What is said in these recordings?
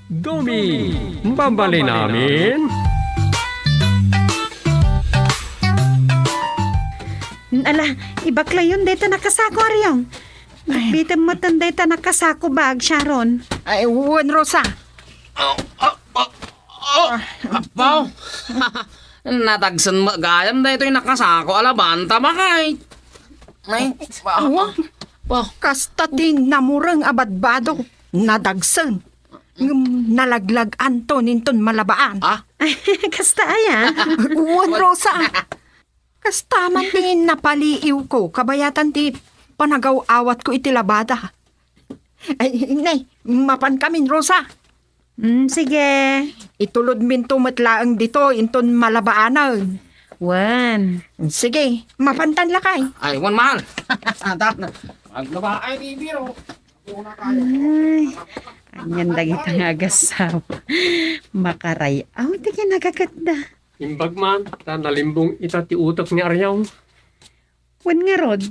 Domi, babali namin. Ala, ibakla yun dito nakasako aryong. Bitam mo tan dito nakasako bag, Sharon. Ay, uwan, Rosa. Apaw! Natagsan mo gayam na ito'y nakasako alabanta makay. Ay, Awa, kasta din namurang abadbado, nadagsan. Nalaglag anto ninton malabaan. Kasta aya. Uwan, Rosa. Kasta man din napaliiw ko, kabayatan di panagaw-awat ko itilabada. Ay, nay, mapan kamin, Rosa. Sige. Itulod min tumatlaang dito, inton malabaanan. Wan. Sige, mapantan lakay. ay, wan mahal. Maglaba ay di biro. Ay, anyan dagit ang agasaw. Makaray. Aw, di ka nagaganda. Imbag man, nalimbong itati utak ni Aryaw. Wan nga rod.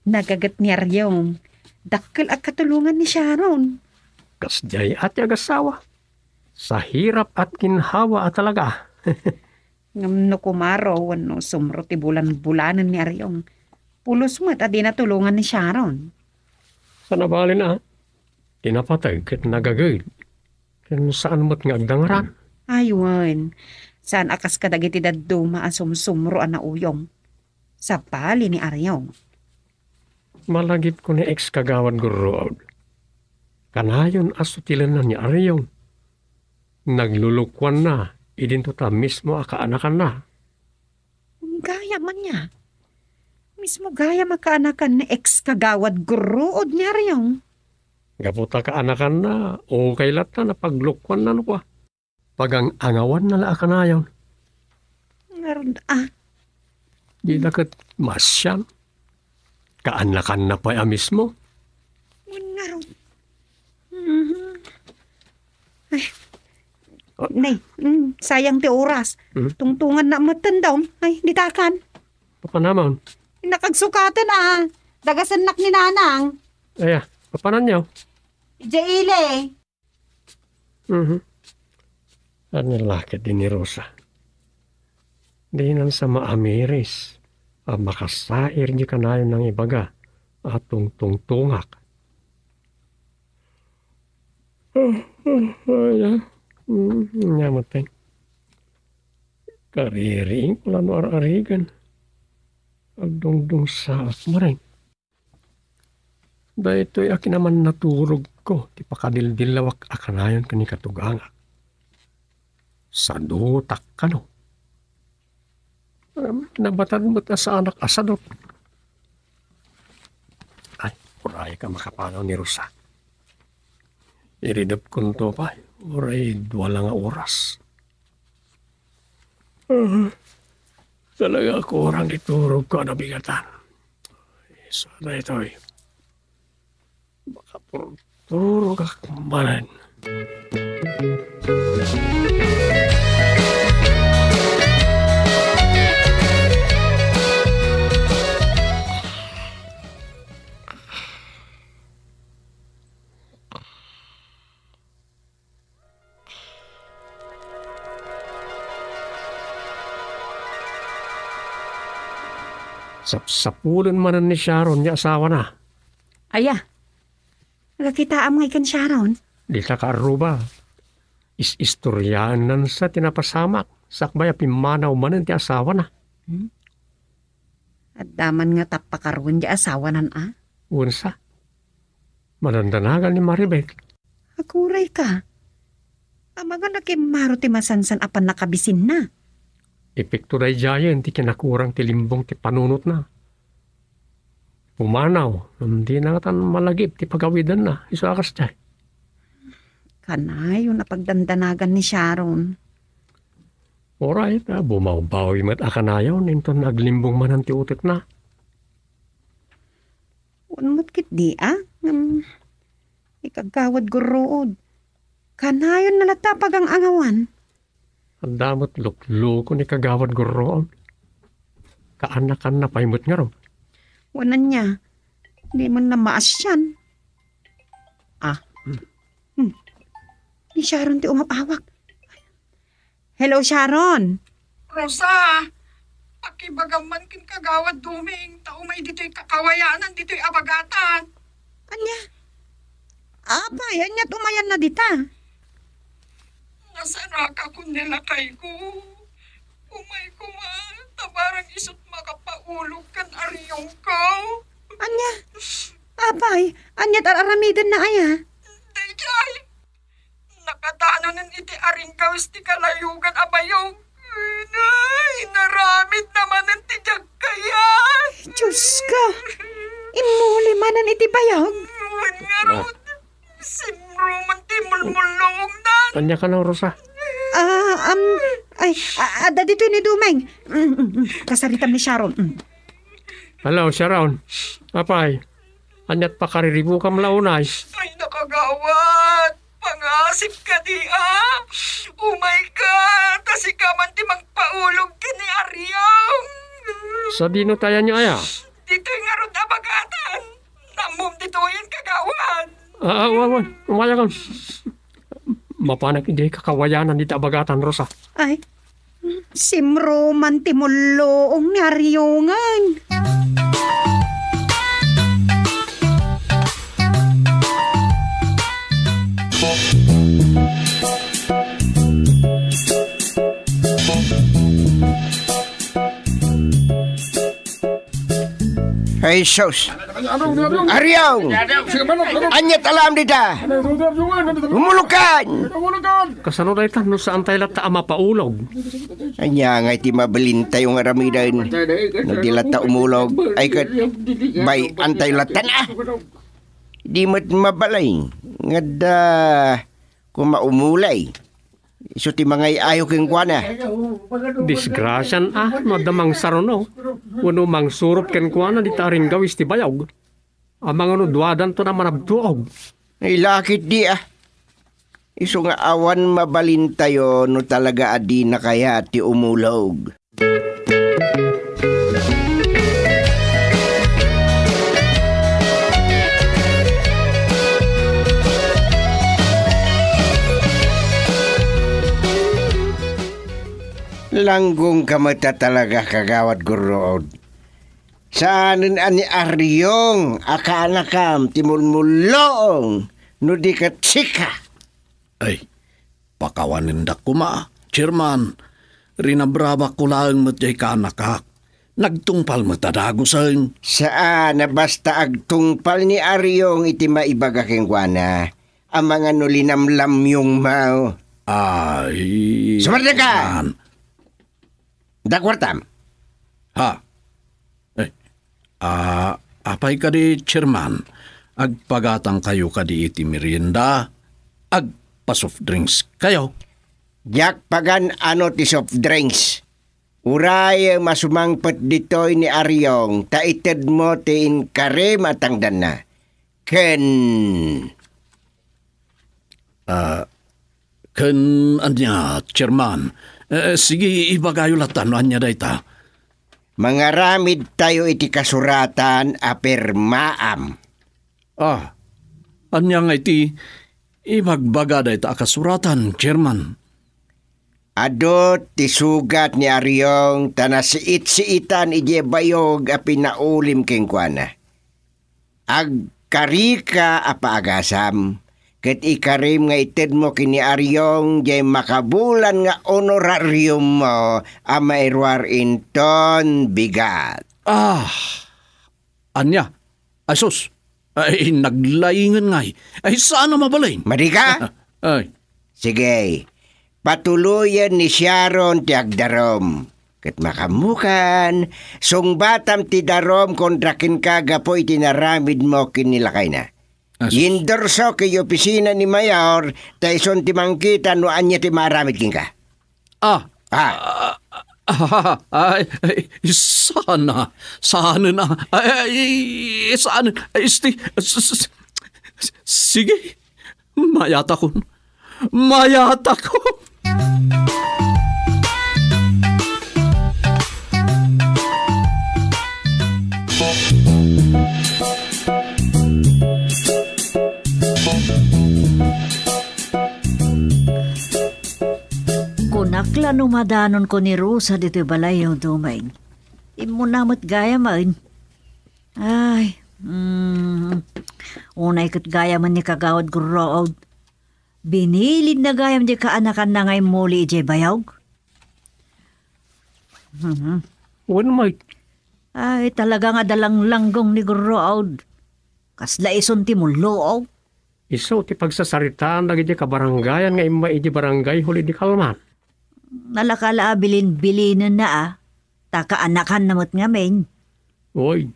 Nagagat ni Aryong. Dakkel at katulungan ni Sharon. Kasjay at agasawa. Sa hirap at kinhawa at talaga. Ngam no kumaro, wano sumro ti bulan-bulanan ni Aryong. Pulos mo't adi natulungan ni Sharon. Sa nabali na, tinapatag kat nagagay. Kaya saan mo't ngagdangaran? Aywan. Saan akas kadagiti daddo maasumsumro na uyong. Sa pali ni Aryong. Malagip ko ni ex-kagawad guruod. Kanayon asutilan na ni Aryong. Naglulukwan na, idinto ta mismo akaanakan na. Gaya man niya. Mismo gaya makaanakan ni ex-kagawad guruod ni Aryong. Gaputa kaanakan na, o kailat na napaglukwan na nukwa. Pagang angawan na la kanayon. Ngaron, Di dakat masyam. Kaanakan na pa mismo. ngaron. Ay, nay, sayang ti oras. Tungtungan na matandaw. Ay, ditakan. Papanamon. Nakagsukatan Dagasanak ni Nanang. Aya, papanan niyo. Ijaile. Ano lakit din ni Rosa. Di nan sa maamiris. Makasair niya kanayon ng ibaga. Atong tungtungak. Ayan. Nyamatay. Kariring pala no ar-arigan. Agdungdung sa asmaring. Dahil ito'y akin naman naturog ko. Di pa kadildilawak akanayon kani katuganga. Sa dutak ka no. Nabatan mo't na sa anak asadot. Ay, uray ka makapanaw ni Rosa. Iridap ko to pa. Uray, wala nga oras. Talaga ako orang iturog ko na bigatan. Sana ito'y makapurturog ako manan. Sapulon manan ni Sharon niya asawa na. Aya. Nagkita am ngay kan Sharon. Di ka kaaruba. Istoryaan sa tinapasamak. Sakbaya pimanaw manan ti asawa na. At daman nga tapakaroon di asawa nan Unsa. Manandanagan ni Maribek. Akuray ka. Amaga nakimaro ti masansan apan nakabisin na. Epekto day jayan ti kinakurang ti limbong ti panunot na. Pumanaw, hindi na tan malagip ti pagawidan na. Isakas jay. Kanayo na pagdandanagan ni Sharon. Alright, bumawbawi mat akanayaw ninton naglimbong manan ti utek na. Unmat kit di ikagawad guruod. Kanayon nalatapag ang angawan. Ang damot lukluko ni kagawad guroon. Kaanakan na paimot nga ro. Wanan niya. Hindi mo na maas yan. Ni Sharon ti umapawak. Hello, Sharon. Rosa, pakibagaman kin kagawad duming, taumay dito'y kakawayanan, dito'y abagatan. Anya? Apay, anya tumayan na dita. Nasaraka ko nila kay ko. Umay ko ma, tabarang isot makapaulog kan aryong ko. Anya? Apay, anya tararamidan na aya. Dayjay, nakadanon iti aring gaws ti kalayugan abayong. Inaramid naman ang tijag kaya. Diyos ka, imuli manan iti bayag. Wan nga rod, simruman ti mulmulong nan. Anya ka na, Rosa. Ada dito ni Dumeng. Kasaritam ni Sharon. Hello, Sharon. Apay, anyat pa kariribo ka malaunay. Ay, nakagawad. Pangasip ka di ah. Umay ka. Tasi ka man ti magpaulog kini Aryong. Sa dino tayo niyo aya? Dito'y nga ron abagatan. Namum dito yan kagawad. Wawan, umaya ka. Mapanak hindi kakawayanan dito abagatan, Rosa. Ay, simruman ti mulloong ni Aryongan. Ay, sus. Aryong! Anyat alam dita! Humulukan! Kasano na ito, no saan tayo lata mapaulog? Anya nga iti mabalintay yung aramidan. No di lata umulog. Ay kat, bay, antay lata na! Di mat mabalay. Nga da, kung maumulay. So ti mga ayaw keng kuana. Disgrasyan madamang sarono. Wano mang surup ken kuana di taring gawis ti bayog. Amang ano duwadan to na manabduog. Ay lakit di Iso nga awan mabalintayo no talaga adi na kaya ti umulog. Langgong kamata talaga kagawad gurod. Saanin ani Aryong akanakam timulmulong no di katsika. Ay, pakawanin da kuma, Chairman. Rinabrabak ko lang matay ka nakak. Nagtungpal matadagusan. Saan na basta agtungpal ni Aryong iti maibaga keng kuana. Ang mga nulinamlam yung mau. Ay... Sumarda ka! Dakwartam. Ha? Apay ka di, Chairman. Agpagatang kayo ka di iti merienda. Agpa-soft drinks kayo. Yak pagan ano ti soft drinks. Uray masumangpet ditoy ni Aryong. Taited mo ti inkare matangdan na. Ken anya, Chairman. Sige, ibagayo latan, anya dayta. Mangaramid tayo iti kasuratan apermaam. Anya nga iti, ibagbaga dayta kasuratan, Chairman. Adot ti sugat ni Aryong tanasiit-siitan ije bayog a pinaulim keng kuana. Agkarika a paagasam. Ket ikarim nga ited mo kini Aryong jay makabulan nga honorarium mo a mairwar inton bigat. Anya, asos, ay naglaingan ngay. Ay saan na mabalay? Marika? Ay. Sige, patuluyan ni Sharon ti agdarom. Ket makamukan, sungbatam ti darom kontrakin kagapoy tinaramid mo kinilakay na. Yindorso kay opisina ni Mayor, taison ti mangkita no anya ti maramid king ka. Sana na. Sana. Sige, mayata ko. Unakla numadanon ko ni Rosa dito balay yung tumay. Imo namot gaya man. Ay, unay kat gaya man ni kagawad gurrood. Binilid na gayam di kaanakan na ngay muli ije bayog. Wan may, Ay, talaga nga dalang langgong ni gurrood. Kasla isunti mo loob. iso ti pagsasaritaan lagi di kabaranggayan nga ima iti barangay huli di kalman. Nalakala bilin-bilinin na Taka-anakan namot nga men. Oy,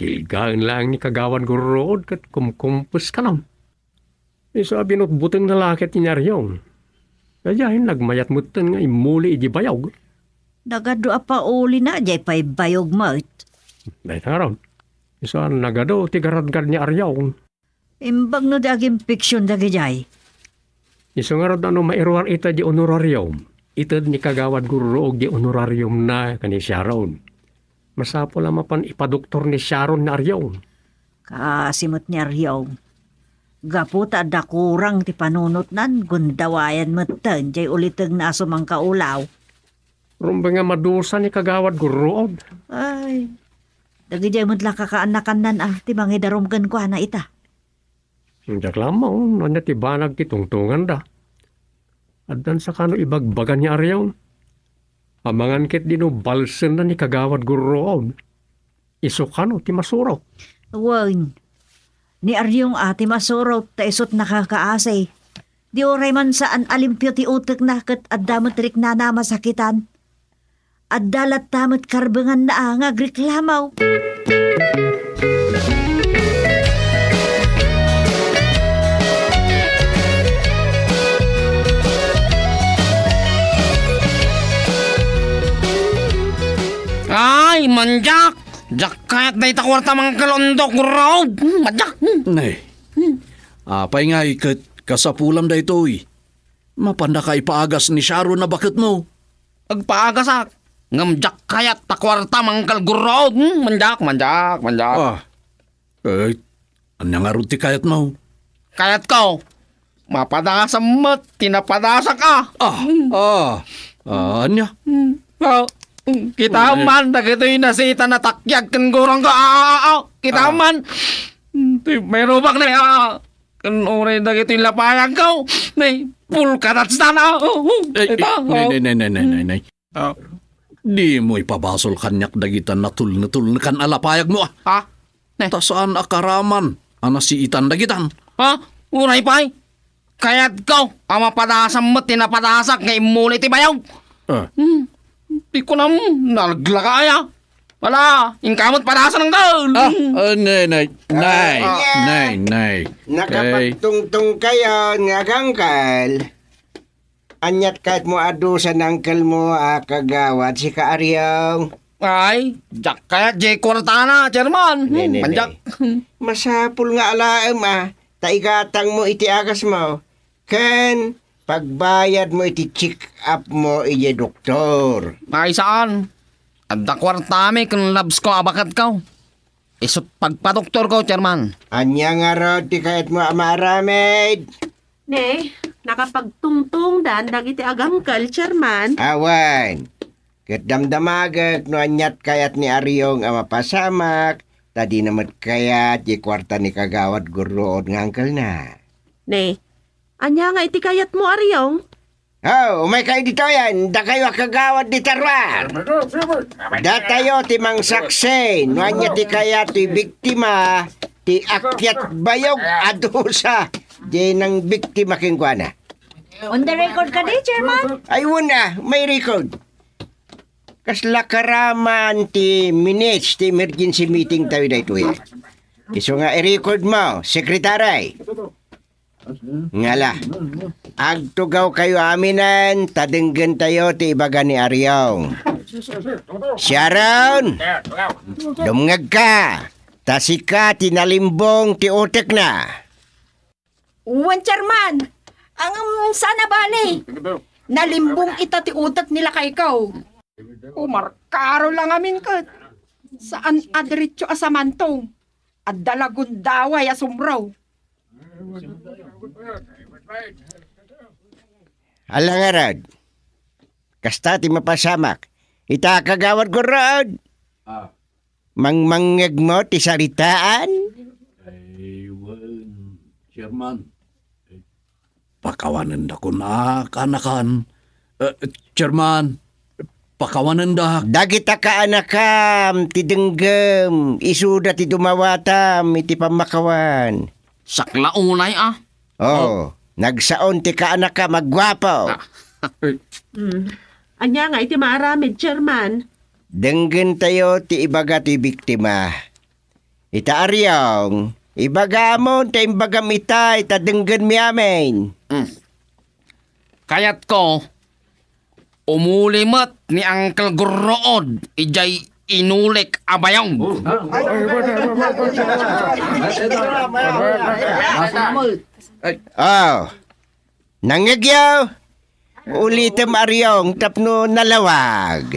kilgaan lang ni kagawan gurod kat kumkumpus ka nam. Iso binutbuteng na lakit ni Naryong. Kayahin nagmayat mutan nga imuli iji bayog. Nagado pa uli na jay pa'y bayog mat. Dahil naron, iso nagado ti garadgad ni Aryong. Imbag no daging fiksyon dagi jay. Iso nga rod mairuar ita di honorarium. Itad ni kagawad guro og di honorarium na kani Sharon. Masapo lang mapan ipadoktor ni Sharon na Aryong. Kasimot ni Aryaw. Gaputa da kurang ti panunot nan gundawayan matan jay ulitag na asumang kaulaw. Rumba nga madusa ni kagawad guro og. Ay, dagi jay mo't lang kakaanakan nan ti mangidarumgan ko na ita. Hindi lamaw, nanya ti banag ti tungtungan da. Addan sa kano ibagbagan ni Aryong. Amangan kit dino balsen na ni kagawad guro. Iso kano ti masuro. Wan, ni Aryong ati masuro ta isot nakakaasay. Di oray man saan alimpyo ti utek na kat addamot rik na masakitan. Addalat tamot karbengan na nga agreklamaw. Ay, manjak! Jak kahit na itakwarta mga kalondok, road! Manjak! Nay, apay nga ikat kasapulam da ito eh. Mapanda ka ipaagas ni Sharon na bakit mo? Agpaagasak! Ngamjak kayat takwarta mga kalgurod! Manjak! Anya nga rin ti kayat mo? Kayat ko! Mapadasa mo't tinapadasak ka! Anya? Kita man, dagito'y nasita na takyag kan gurang ka. Kita man. May rubak na. Kan oray dagito'y lapayag ko. May pulkatats na na. Nay. Di mo ipabasol kanyak dagitan natul na kan alapayag mo. Ha? Tasaan akaraman. Ana si itan dagitan. Ha? Uray pa'y. Kaya't ko, ang mapadasam mo tinapadasak ngay muli ti bayaw. Di ko na nalaglakaya. Wala, ingkamot padasa ng daul. Nay. Nakapagtungtong kayo nga gangkal. Anyat kahit mo adusan angkel mo kagawad si Kaaryong. Ay, jak kaya J. Cortana, Chairman. Manjak. Masapul nga alaem taigatang mo iti agas mo. Ken, pagbayad mo iti check up mo iti doktor. Ay saan? Adda kwartami kung labs ko abakat ko. Isot pagpadoktor ko, Chairman. Anya nga rod ti kahit mo amaramid. Ne, nakapagtungtong dan dagiti agangkal, Chairman. Awan. Ket damdamagak no anyat kayat ni Aryong mapasamak. Tadi namat kayat di kwarta ni kagawad guruod ngangkel na. Ne, anya nga iti kayat mo, Aryong? Umay kayo dito yan. Da kayo kagawad di tarwar. Da tayo ti mang sakse. No anya ti kayat ti biktima. Ti akyat bayog adusa. Di nang biktima kingkwana. On the record ka di, Chairman? Ay wala, may record. Kasla karaman ti minutes ti emergency meeting tayo da ito yan. Iso nga i-record mo, sekretary. Ngala, agtugaw kayo aminan, tadenggan tayo ti ibaga ni Aryong. Sharon, dumngag ka, tasika tinalimbong ti utek na. Uwan, Chairman! Ang sana bali! Nalimbong ita ti utak nila kay ikaw. Umarkaro lang amin ka. Saan adiritso asamantong? At dalagundaway asumraw. Alangarad, Kasta ti mapasamak. Ita kagawad ko roon. Mangmangag mo ti saritaan. Ay, Chairman. Pakawanan da ko na kanakan. Chairman, pakawanan da. Dagita ka anakam, ti denggem. Isuda ti dumawatam, iti pamakawan. Saklaunay Oh, nagsaon ti ka anaka magwapo. Anya nga iti maaramid, Chairman. Denggen tayo ti ibaga ti biktima. Ita aryong, ibaga mo ti imbagam ita, ita denggen mi amin. Kayat ko, umulimot ni Uncle Gurrood, ijay inulik abayong. Oh, nangagyaw. Ulitem aryong tapno nalawag.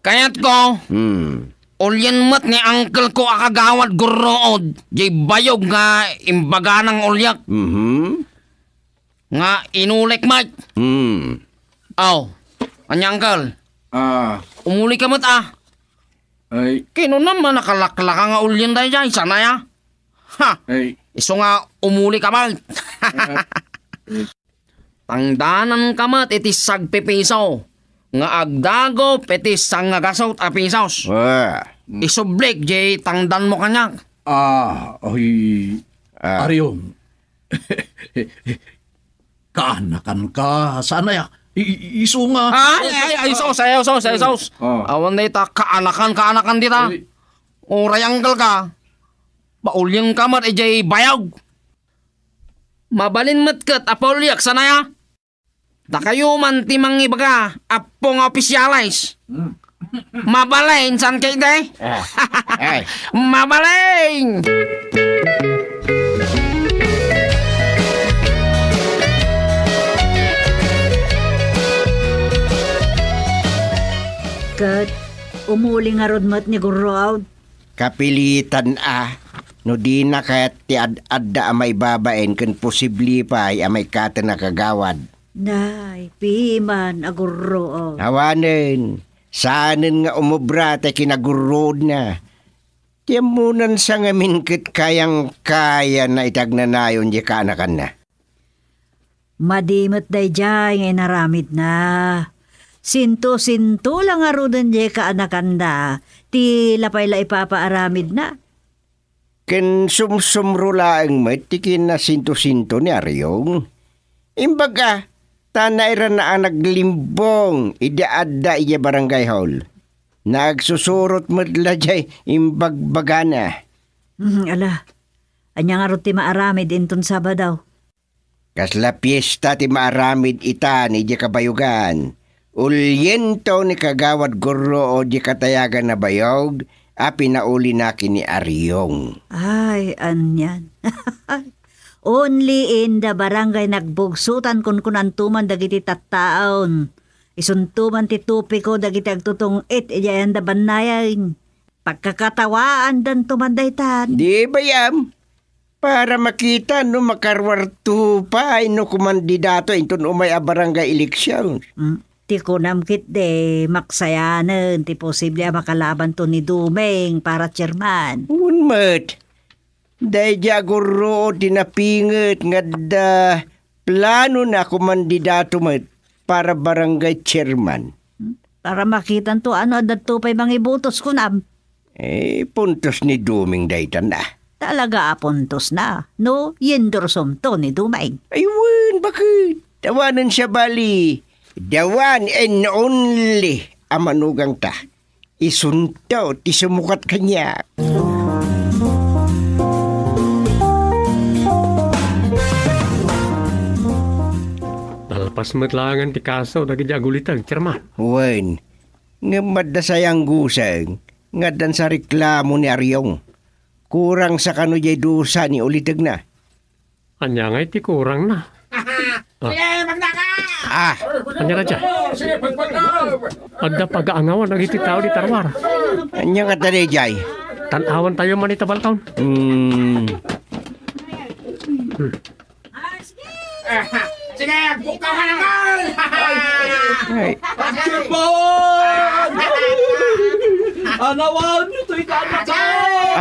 Kayat ko, Hmm. ulyan mat ni Uncle ko akagawad Gurrood, jay bayog nga imbaga ng ulyak, nga inulik mat. Aw, anya Uncle, umuli ka mat Ay, Kino naman nakalaklaka nga ulyan dahi dyan, sana ya? Ha! ay, Iso nga umuli ka mat. Tangdanan ka mat itis sagpipiso. Nga agdago petis sang nagasot a pisos. Isublik jay tangdan mo kanyak. Aryong. Kaanakan ka, sana ya. Iso nga. Ay, sos. Awan na ita, kaanakan dita. Oray anggal ka. Baulyang ka mat, ejay bayag. Mabalin mat kat, apolyak, sana ya. Da kayo man timang ibaga, apong opisyalis. Mabalain, san kayo day? Mabalain! Kat, umuli nga rod mat ni Gurrood. Kapilitan no di na kaya't ti ad-adda amay babaen ken posibli pa ay amay kata nakagawad. Nay, piman agurrood. Hawanen, saanen nga umubra te kinagurod na. Tiyamunan sa ngamin kit kayang kaya na itagnanayon di kaanakan na. Madimot day jay ngay naramid na. Sinto lang nga rodan di kaanakanda. Ti lapay-la ipapaaramid na. Ken sumsumrulaang met tikin na sinto-sinto ni Aryong. Imbaga, tanayra na ang naglimbong idaadda iya barangay hall. Nagsusurot madla jay imbagbagana. Ala, anya nga ro ti maaramid inton Sabadaw. Kasla piyesta ti maaramid ita ni di kabayugan. Ulyento ni kagawad guro o di katayagan na bayog, pinauli na kini Aryong. Ay, anyan. Only in the barangay nagbugsutan kun kunantuman dagiti tattaon. Isuntuman ti tupi ko dagiti agtutong iyayan da banayan. Pagkakatawaan dan tumanday tan. Di bayam? Para makita no makarwarto pa no kumandidato inton umay a barangay eleksyon. Ti kunamkit de maksayanan ti posible makalaban to ni Dumeng para chairman. Unmet. Day jaguro dinapinget nga da plano na kumandidato met para barangay chairman. Para makitan to ano adto pa'y mangibutos kunam. Puntos ni Dumeng daytan na. Talaga apuntos na. No, yendorsom to ni Dumeng. Ayun, bakit? Tawanan siya bali. The one and only amanugang ta. Isunto, ti sumukat kanya. Nalpas matlangan ti kaso dagi agulitag, Chairman. Wen, nga madasayang gusang, nga dan sa reklamo ni Aryong. Kurang sa kano jay dusa ni ulitag na. Anya nga iti kurang na. Anya na dyan. Adda pag-aangawan ang iti tao di tarwar. Anya nga tali jay? Tanawan tayo man ita baltaon. Sige, buka ka naman! Ay, Chirman! Anawan, ito'y kanakay!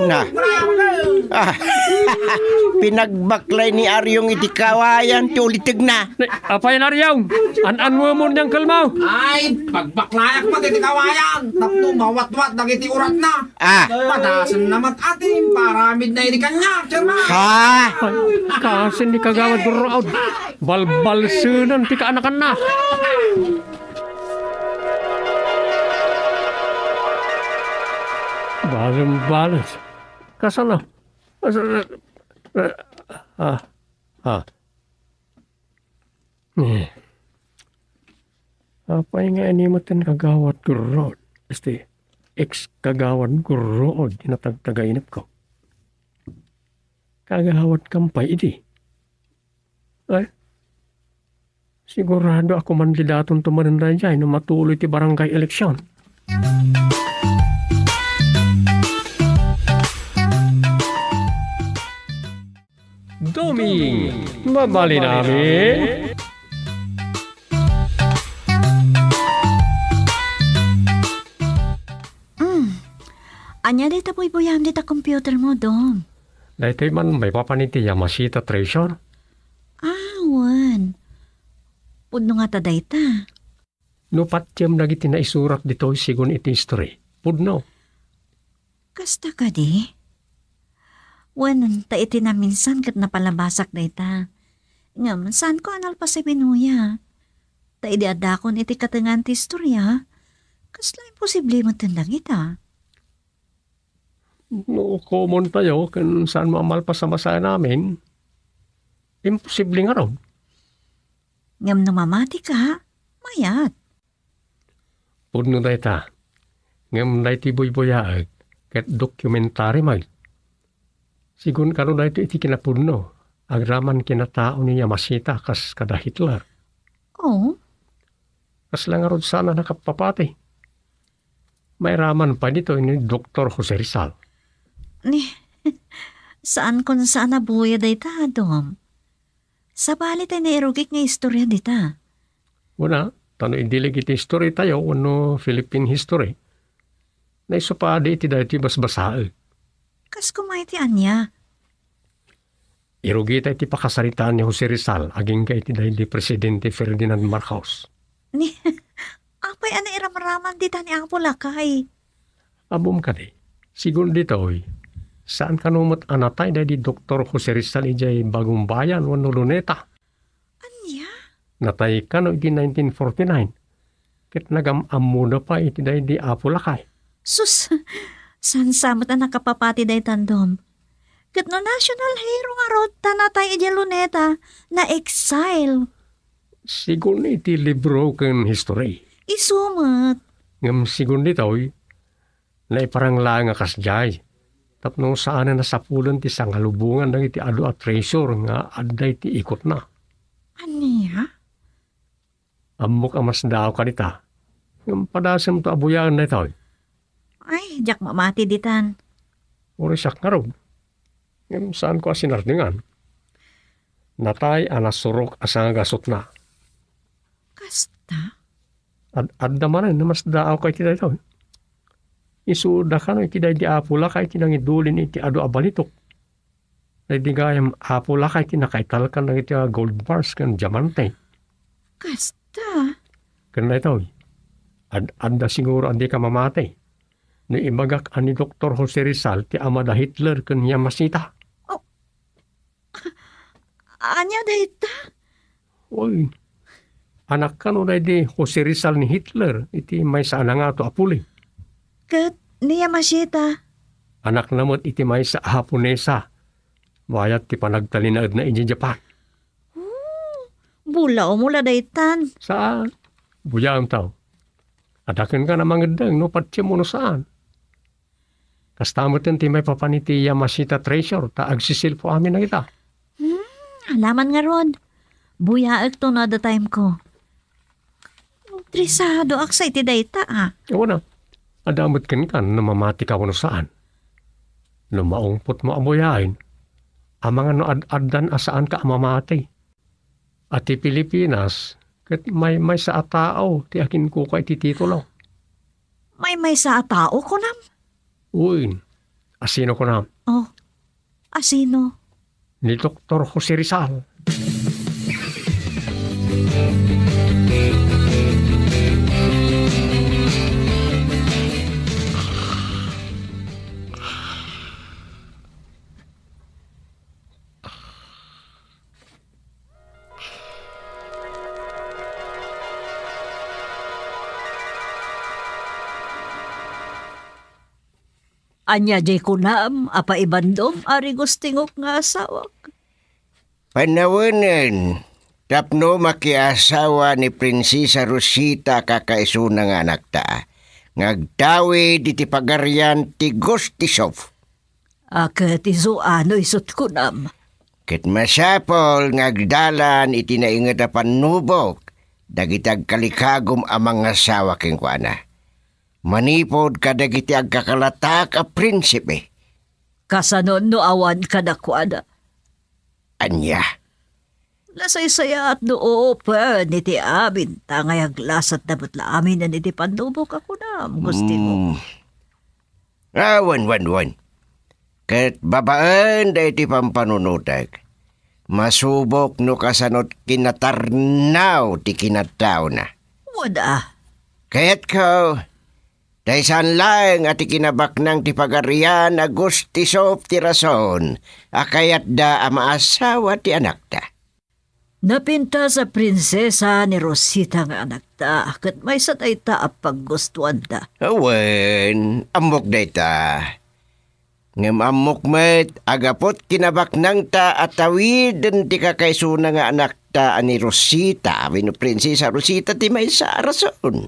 na. Pinagbaklay ni Aryong iti kawayan, tulitig na. Apay na Aryong, an mo niyang kalmaw. Ay, pagbaklayak mo iti kawayan! Tapno mawat-wat nagiti urat na! Padasan naman atin, paramid na iti kanya, Chirman! Ha? Kasi ni kagawad guro, balbalsunan ti kaanakan na. Balas. Kasana? Apa nga animatan kagawad guro? Ex-kagawad guro, tinatagtagainap ko. Kagawad kampay, iti. Ay, sigurado ako mandidaton tumarinda dyan na matuloy ti barangay eleksyon. Doming, mabali namin. Anya dita po'y buyam dita computer mo, Dom. Dahil man may papaniti Yamashita Treasure. Awan. Pudno nga ta dayta. No patyam nagiti na isurat dito sigun iti history. Pudno. Kasta ka di? Wan, ta iti na minsan kat napalabasak dayta. Ngam, saan ko anal pa sa binuya? Ta idiadakon iti katangan ti istorya. Kasla imposible mo tandang ita. No, common tayo kung saan mamalpas sa masaya namin. Imposible nga raw. Ngam namamati ka, mayat. Pudno dahi ta. Ngam dahi ti buy-buyaag kat dokumentary mag. Sigun karo dahi iti kinapudno. Agraman kinatao ni Yamashita kas kada Hitler. Oh, Kas lang arod sana nakapapati. May raman pa dito ni Dr. Jose Rizal. ni, saan ko na saan nabuya dayta, Dom? Sa balit ay nairugik nga istorya dita. Una, tano indilig iti history tayo, ano Philippine history. Naisupadi iti dahiti basbasae. Kas kumay ti anya. Irugi tayo iti pakasaritaan ni Jose Rizal, aging ka iti dahil di Presidente Ferdinand Marcos. Ni, apay ana iramaraman dita ni Apo Lakay. Abom ka di. Sigun dito, saan ka numot anatay dahil di Dr. Jose Rizal ijay bagong bayan, wano luneta. Anya? Natay ka no iti 1949. Kit nagam-amu na pa iti dahil di Apo Lakay. Sus, saan samot ang nakapapati daytan, Dom? Kat no national hero nga rod, tanatay iti luneta na exile. Sigun iti libro ken history. Isumat. Ngam sigun dito, na iparang lang nga kasjay. Tapno saan na nasapulan ti sangalubungan ng iti ado at treasure nga aday ti ikot na. Anya? Amok amas daw ka dita. Ngam padasam to abuyan na ito. Ay, jak mamati ditan. Urisak nga rin. Ngam saan ko asinardingan. Natay anasurok asang gasot na. Kasta? Adda man na mas daaw ka iti dito. Isuda ka no iti di apula ka iti nang idulin iti ado abalitok. Dahil di gayam apula ka iti nakaital ka ng iti gold bars kan diamante. Kasta? Kanda ito. Adda siguro andi ka mamatay. No imagak ani Dr. Jose Rizal ti amada Hitler kan Yamashita. Anya dayta? Uy. Anak ka no di Jose Rizal ni Hitler. Iti may saan nga to apuli. Kat niya Yamashita. Anak namot iti may sa Haponesa. Wayat ti panagtalinaad na iti Japan. Bulaw mula daytan. Saan? Buyang tao. Adakan ka na mangedang no patsi mo no saan. Kastamot ti may papaniti Yamashita Treasure ta agsisil po amin na kita. Alaman nga rod. Buyaag to na the time ko. Trisado aksay ti dayta ah. Ewan na. Adamot kan na mamati ka no saan. No maungpot mo amuyain. Ang mga no ad-addan asaan ka mamati. At ti Pilipinas, Kat may sa atao, ti akin ko kay ti titulo. May sa tao ko nam. Uy, asino ko na? Oh, asino? Ni Dr. Jose Rizal. Anya jay kunam, apa ibandom, ari gustingok nga asawak. Panawanan, tapno makiasawa ni Prinsesa Rosita kakaisuna nga anak ta. Ngagdawi diti pagaryan ti Gostisov. Akat iso ano isot kunam. Ket masapol ngagdalan iti naingat a panubok. Dagitag kalikagom amang asawa king kuana. Manipod kadagiti agkakalatak a prinsipe. Kasanon no awan kadakwada. Anya. Lasay-saya at noo pa niti amin. Tangay aglasat na butla amin na niti pandubok ako na. Gusti mo. Wan. Ket babaan da iti pampanunutag. Masubok no kasanot kinatarnaw ti kinataw na. Wada. Kaya't ko, dahil saan lang at ikinabaknang ti pagarian Agustisov ti rason, akayat da amaasawa ti anak ta. Napinta sa prinsesa ni Rosita nga anak ta, kat may satay ta a paggustuan da. Awen, amok day ta. Ngam amok met, agapot kinabaknang ta at tawiden ti kakaisuna nga anak ta ani Rosita, wino prinsesa Rosita ti may sa rason.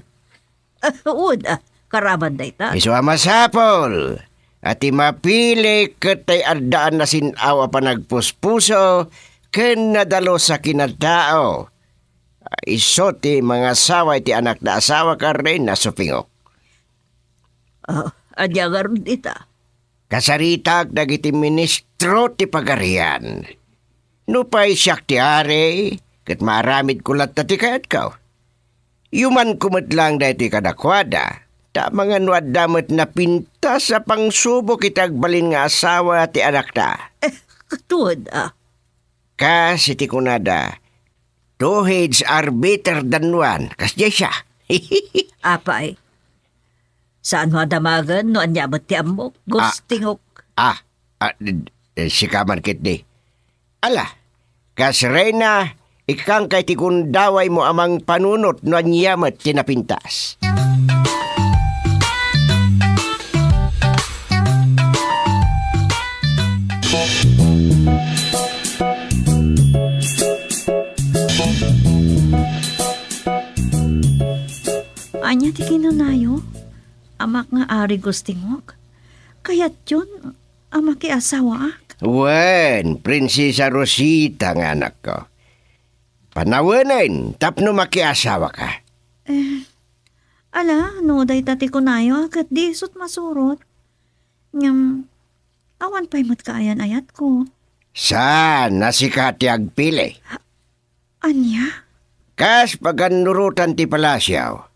Wada, karaman day ta. Iso amasapol, at imapili katay addaan na sinawa pa nagpuspuso, ken nadalo sa kinatao. Iso ti mga asawa ti anak na asawa ka rin na supingok. Adya garon dita. Kasaritak dagiti ministro ti pagarian. Nupay siyak ti are, ket maramid kulat ta ti kayat ka. Yuman kumot lang dahi ti kadakwada, ta mga nuad damat na pinta sa pangsubok itagbalin nga asawa ti anak ta. Katuod Kasi ti kunada, two heads are better than one. Kasya siya. Apay. Saan mo adamagan no anyabot ti amok? Gustingok. Si Kaman Kitni. Ala, kas Reyna, ikang kay ti kundaway mo amang panunot no anyamat tinapintas. Anya ti kinunayo? Amak nga ari gustingok. Kaya't yun, amak asawa ak. Wen, Prinsesa Rosita nga anak ko. Panawanan, tapno makiasawa ka. Ala, no day tati kunayo akat di sut masurot. Ngam, awan pa'y matkaayan ayat ko. Saan nasikati agpili? Anya? Kas paganurutan ti palasyaw.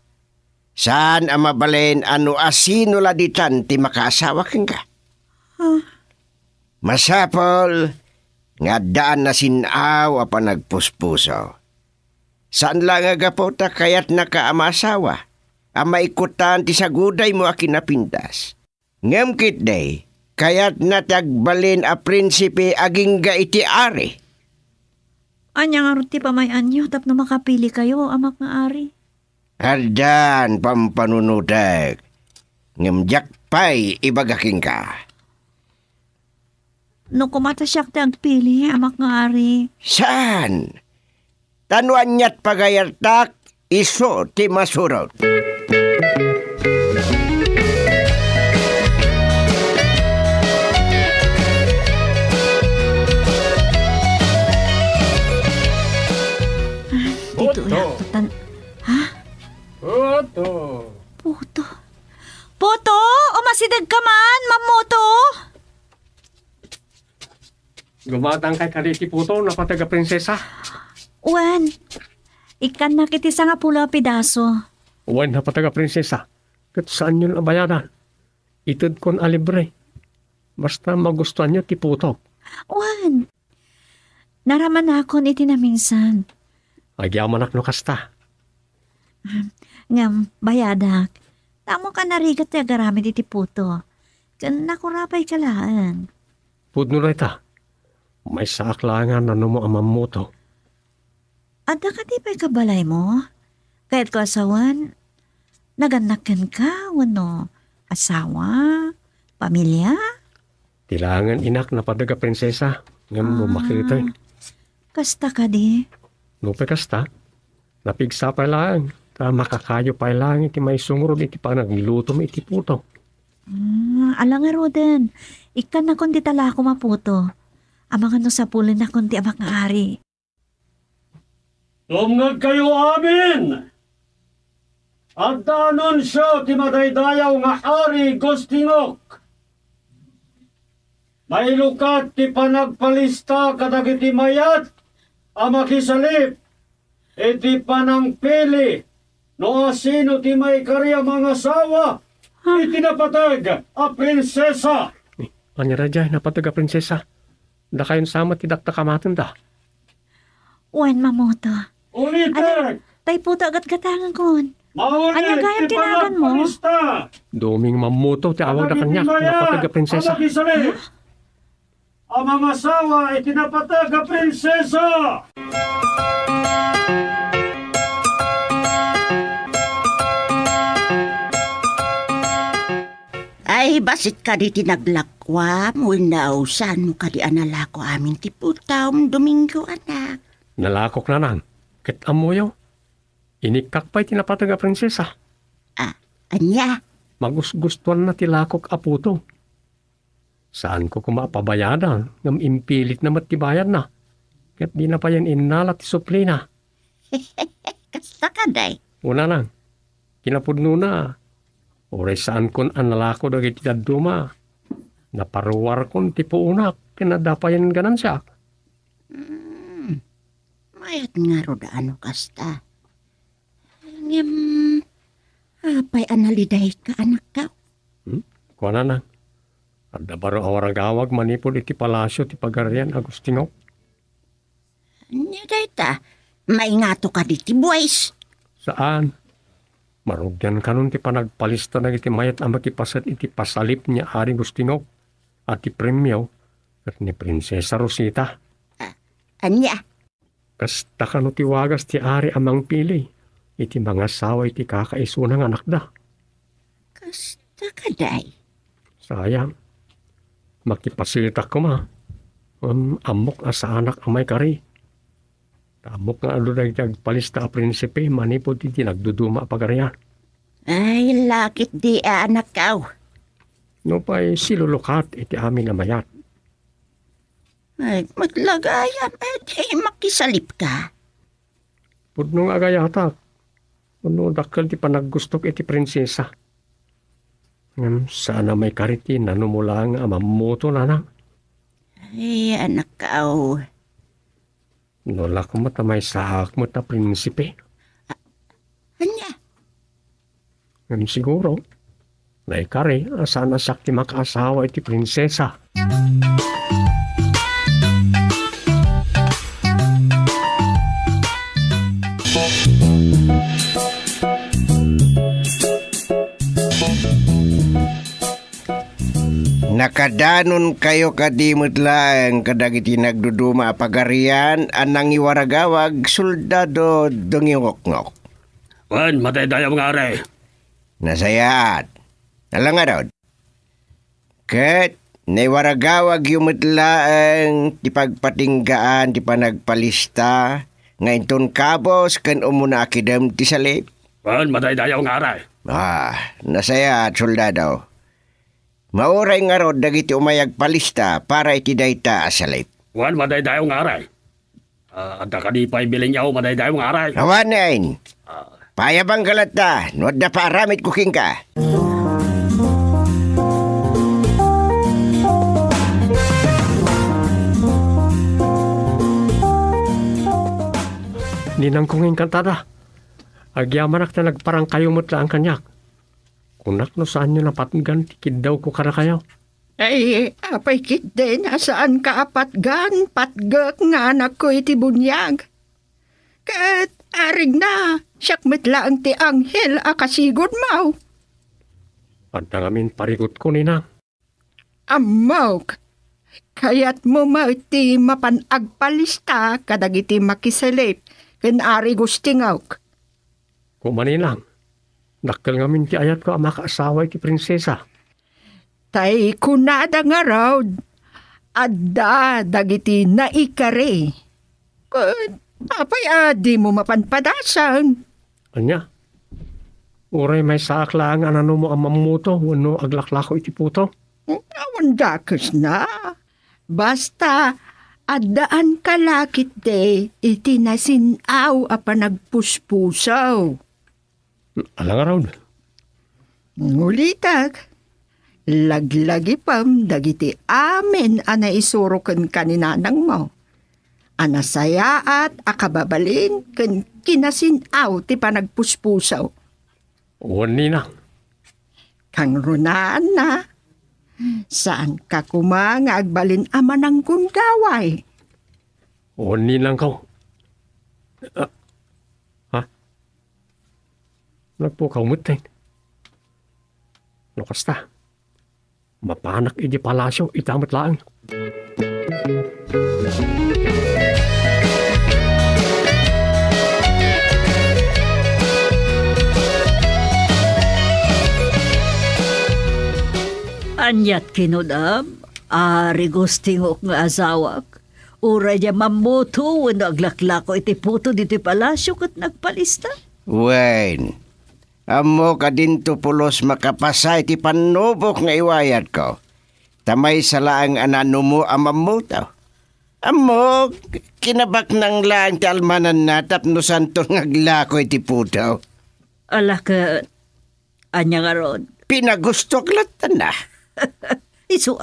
Saan ang mabalen ano asino laditan ti makaasawa kang ka? Masapol, nga daan na sinaw apa nagpuspuso. Saan lang agapota kayat nakaamasawa? Ang maikutan ti saguday mo akinapintas. Ngamkit day, kayat natagbalin a prinsipe aging ga iti ari. Anya nga ruti pa may anyo, tap na makapili kayo, amak nga ari. Aldan pampanunudag. Ngamjak pa'y ibagaking ka. No kumata siya agpili, amak nga ari. Saan? Tanuan niya't pagayartak, iso ti masurot. Dito ya, Puto. Puto! Umasidag ka man, mamuto! Gumatang kay Kariti Puto na pataga prinsesa. Wan, Ikan na kiti sa nga pula pidaso. Uwan na pataga prinsesa. Kat saan yun abayadan? Itod kon alibre. Basta magustuhan nyo tiputok. Uwan. Naraman ako iti na minsan. Agyaman no kasta. Ngam, bayadak. Tamo ka narigat ti agaramid iti puto. Kan nakurapay kalaan. Pudno na ita. May saaklangan na mo amamuto. Adda ka di pa'y kabalay mo? Kahit ko asawan, naganakan ka, wano? Asawa? Pamilya? Tilangan inak na padaga prinsesa. Ngam mo makita. Kasta ka di? Lupe kasta. Napigsa pa lang. Ta makakayo pa lang iti may sungurod iti pa nagluto mo iti puto. Alang nga Roden, ikan na kundi tala ako maputo. Amang ano sa pulin na kundi amak nga ari. Tumngag kayo amin! At danon siya ti madaydayaw nga hari Gustingok. May lukat ti panagpalista kadagiti mayat a makisalip. Iti panangpili no asino ti may karya mga asawa. Iti napatag a prinsesa. Panyarajay napataga prinsesa. Da kayon sama ti dakta kamatan da. Uwan mamoto. Ulitek! Tay puto agad gatangan kon. Maulit Anya gayam ti tinagan mo? panagpalista. Doming mamuto ti awag da kanya. Napataga prinsesa. Ang makisalip. Ang mga asawa ay tinapatag a prinsesa. Ay, basit ka di tinaglakwa, winausan mo ka di analako amin ti putam Domingo, anak. Nalakok na nang. Ket amoyo. Inikak pa'y tinapataga prinsesa. Anya, Magusgustuhan na tilakok aputo. Saan ko kumapabayadan ngam impilit na matibayan na. Ket di na pa yan inalat ti suplina. kasta ka day. Una nang. Kinapudno na. Oray saan kon analako dagiti daduma. Naparuwar kon ti puunak. Kinadapayan ganan siya. Mayat nga ro da ano kasta. Ngem, apay analiday ka anak ka. Kuha na nang. At baro awaragawag manipod iti palasyo ti pagarian Agustingo. Anya day ta, maingato ka di ti buways. Saan? Marugyan kanon ti panagpalista na iti mayat ang makipasat iti pasalip niya Ari Agustingo at ti premyo at ni Prinsesa Rosita. Anya, Kasta kano ti wagas ti Ari amang pili. Iti mga sawa iti kakaisunang anak da. kasta ka day. Sayang. Makipasita ko ma. Amok asa anak amay kari. Amok nga alo palista a prinsipe manipod iti nagduduma pagarian. Ay, lakit di anak ka. No pa'y silulukat iti amin na mayat. Ay, maglagayan, makisalip ka. Pudno nga agayatak. Puno dakkel ti panaggustok iti prinsesa. Ngam sana may kariti nanumula nga amamoto na nang. Ay, anak ka. Nola ko matamay sahak mo ta prinsipe. Anya, Ngam siguro. Naikari asana sakti makaasawa iti prinsesa. Nakadanon kayo kadimot lang kadagiti nagduduma pagarian anang iwaragawag soldado dongingokngok. Wan, matay tayo mga are. Nasayaat. Nalangarod. Ket naiwaragawag yumitlaang ti pagpatinggaan ti panagpalista ngayon ton kabos kan umuna akidem ti salip. Wan, matay tayo mga are. Nasayaat soldado. Mauray nga rod dagiti umayag palista para iti dayta asalip. Wan, matay tayo mga are. At nakadipay biling yaw, matay tayo mga are. Nawanain. Payabang galat da. Nuwad na paaramit kuking ka. ninang kong engkantada. Agyamanak na nagparang kayo mutla ang kanyak. Kunak no saan nyo napatgan, tikid daw ko kada kayo. Ay, apay kit din, saan ka apatgan, patgak nga anak ko iti bunyag. Kat arig na, siyak metla ang ti anghel akasigod mau. At nangamin parigot ko ninang. Amok, kayat mo ti mapanagpalista kadagiti makisalip, ken ari gustingaw. Kumaninang, nakkel ngamin ti ayat ko ang makaasawa iti prinsesa. Tay kunada nga raw, adda dagiti naikare. Kat apay di mo mapanpadasan. Anya? Uray may saak lang anano mo ang mamuto, wano aglaklako iti puto. Awan dakas na. Basta, addaan kalakit de, iti nasinaw a panagpuspusaw. Alang araw. Ngulitak, laglagi pam dagiti amen ana isuruken kaninanang mo. Anasayaat akababalin ken kinasinaw ti panagpuspusaw. Uwan ninang. Kang runaan na, saan ka kuma nga agbalin ama ng gundaway? Uwan ninang ko. Ha? Nagpukaw mutin. Nakasta. Mapanak iti palasyo, itamat lang. Anyat kinudam, ari gustingok nga asawak. Uray niya mamuto, wano aglaklako iti puto dito palasyo kat nagpalista. Wen, amo ka din to pulos makapasay ti panubok nga iwayat ko. Tamay salaang anano mo amamuto. Amo, kinabak nang lang ti almanan natap no santo ngaglako iti puto. Ala ka, anya nga ron. Pinagustok latan na. Isu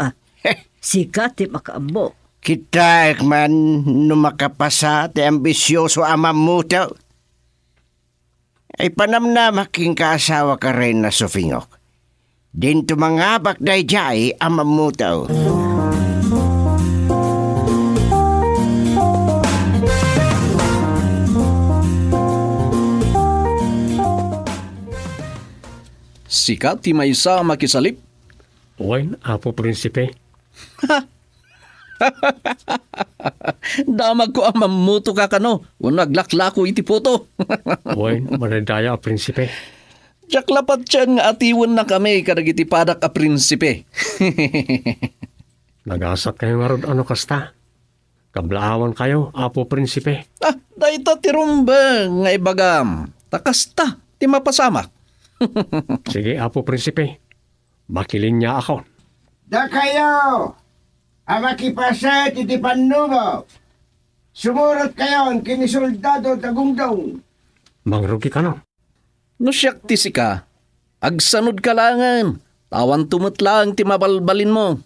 sikat ti makaambo. Kita man no makapasa ti ambisyoso amamuto. Ay panamnamaking kaasawa ka rin na sufingok. Din tumangabak day jay amamuto. Sikat ti maysa makisalip. Uwan, apo prinsipe. Damag ko ang mamuto ka kano. Kung naglaklako iti puto. Uwan, manadaya a prinsipe. Diyak lapat siyan nga atiwan na kami kadagiti padak a prinsipe. Nagasat kayo nga ron ano kasta. Kablaawan kayo, apo prinsipe. Dayta ti rumbang nga ibagam. Takasta, ti mapasamak. Sige, apo prinsipe. Makilin niya ako. Da kayo! Amakipasa iti panubo. Sumurot kayo ang kinisoldado tagungdong. Mangrugi ka no? No siyak ti sika, agsanod ka langan. Tawan tumutlang ti mabalbalin mo.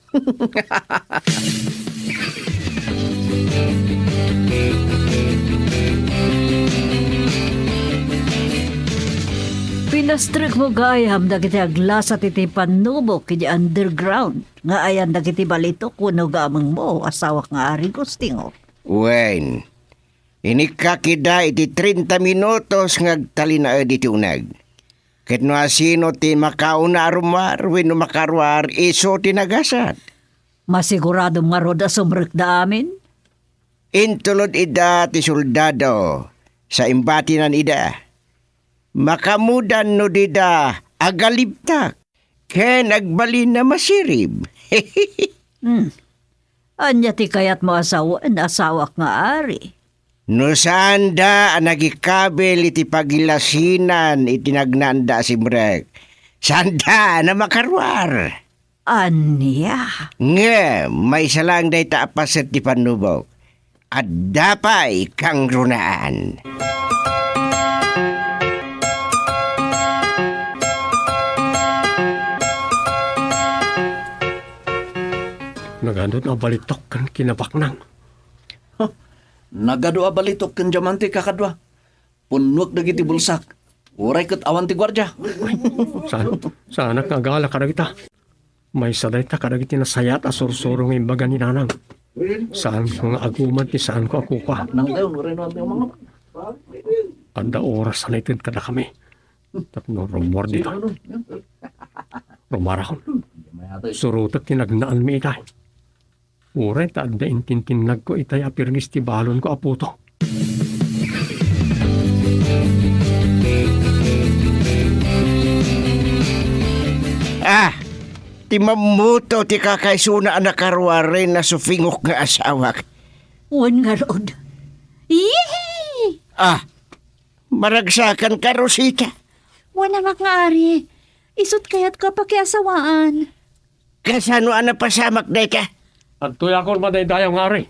Pinastrik mo gayam dagiti aglasat iti panubok kiti underground. Nga ayan dagiti balito kuno gamang mo asawak nga ari gustingo. Wen, inikakida iti 30 minutos ngagtalina edi ti unag. Ket no asino ti makauna arumar wenno makarwar iso ti nagasat. Masigurado nga roda sumrek da amin? Intulod ida ti soldado sa imbatinan ida. Makamudan no dida agalibtak. Ken agbalin na masirib. Anya ti kayat mo asawak nga ari. No saan da nagikabel iti pagilasinan itinagnanda si Mrek. Saan da na makarwar? Anya? Nga, may salang day taapaset ti panubok. At dapay kang runaan. Nagadot na balitok kan kinabaknang. Nagado balitok kan diamante kakadwa. Punwag dagiti bulsak. Uray ket awan ti gwardya. Saan nagkagala ka kita? May saday ta kadagiti nasayat asursuro ng imbaga ni nanang. Saan mga aguman ti saan ko ako ka? Nang tayo, uray no ang mga. Anda oras na itin kada kami. Tapno rumor dito. Rumarahon. Surutat tinagnaan mi itay. Uray ta anda intintinag ko itay apirngis ti balon ko aputo. Ti mamuto ti kakaysuna anak karwari na sufingok nga asawak. Wan nga rod. Yee! Maragsakan ka, Rosita. Wan amak nga ari. Isot kayat ka pakiasawaan. Kasano ana pasamak day ka? At tuyakon madaydayaw nga rin.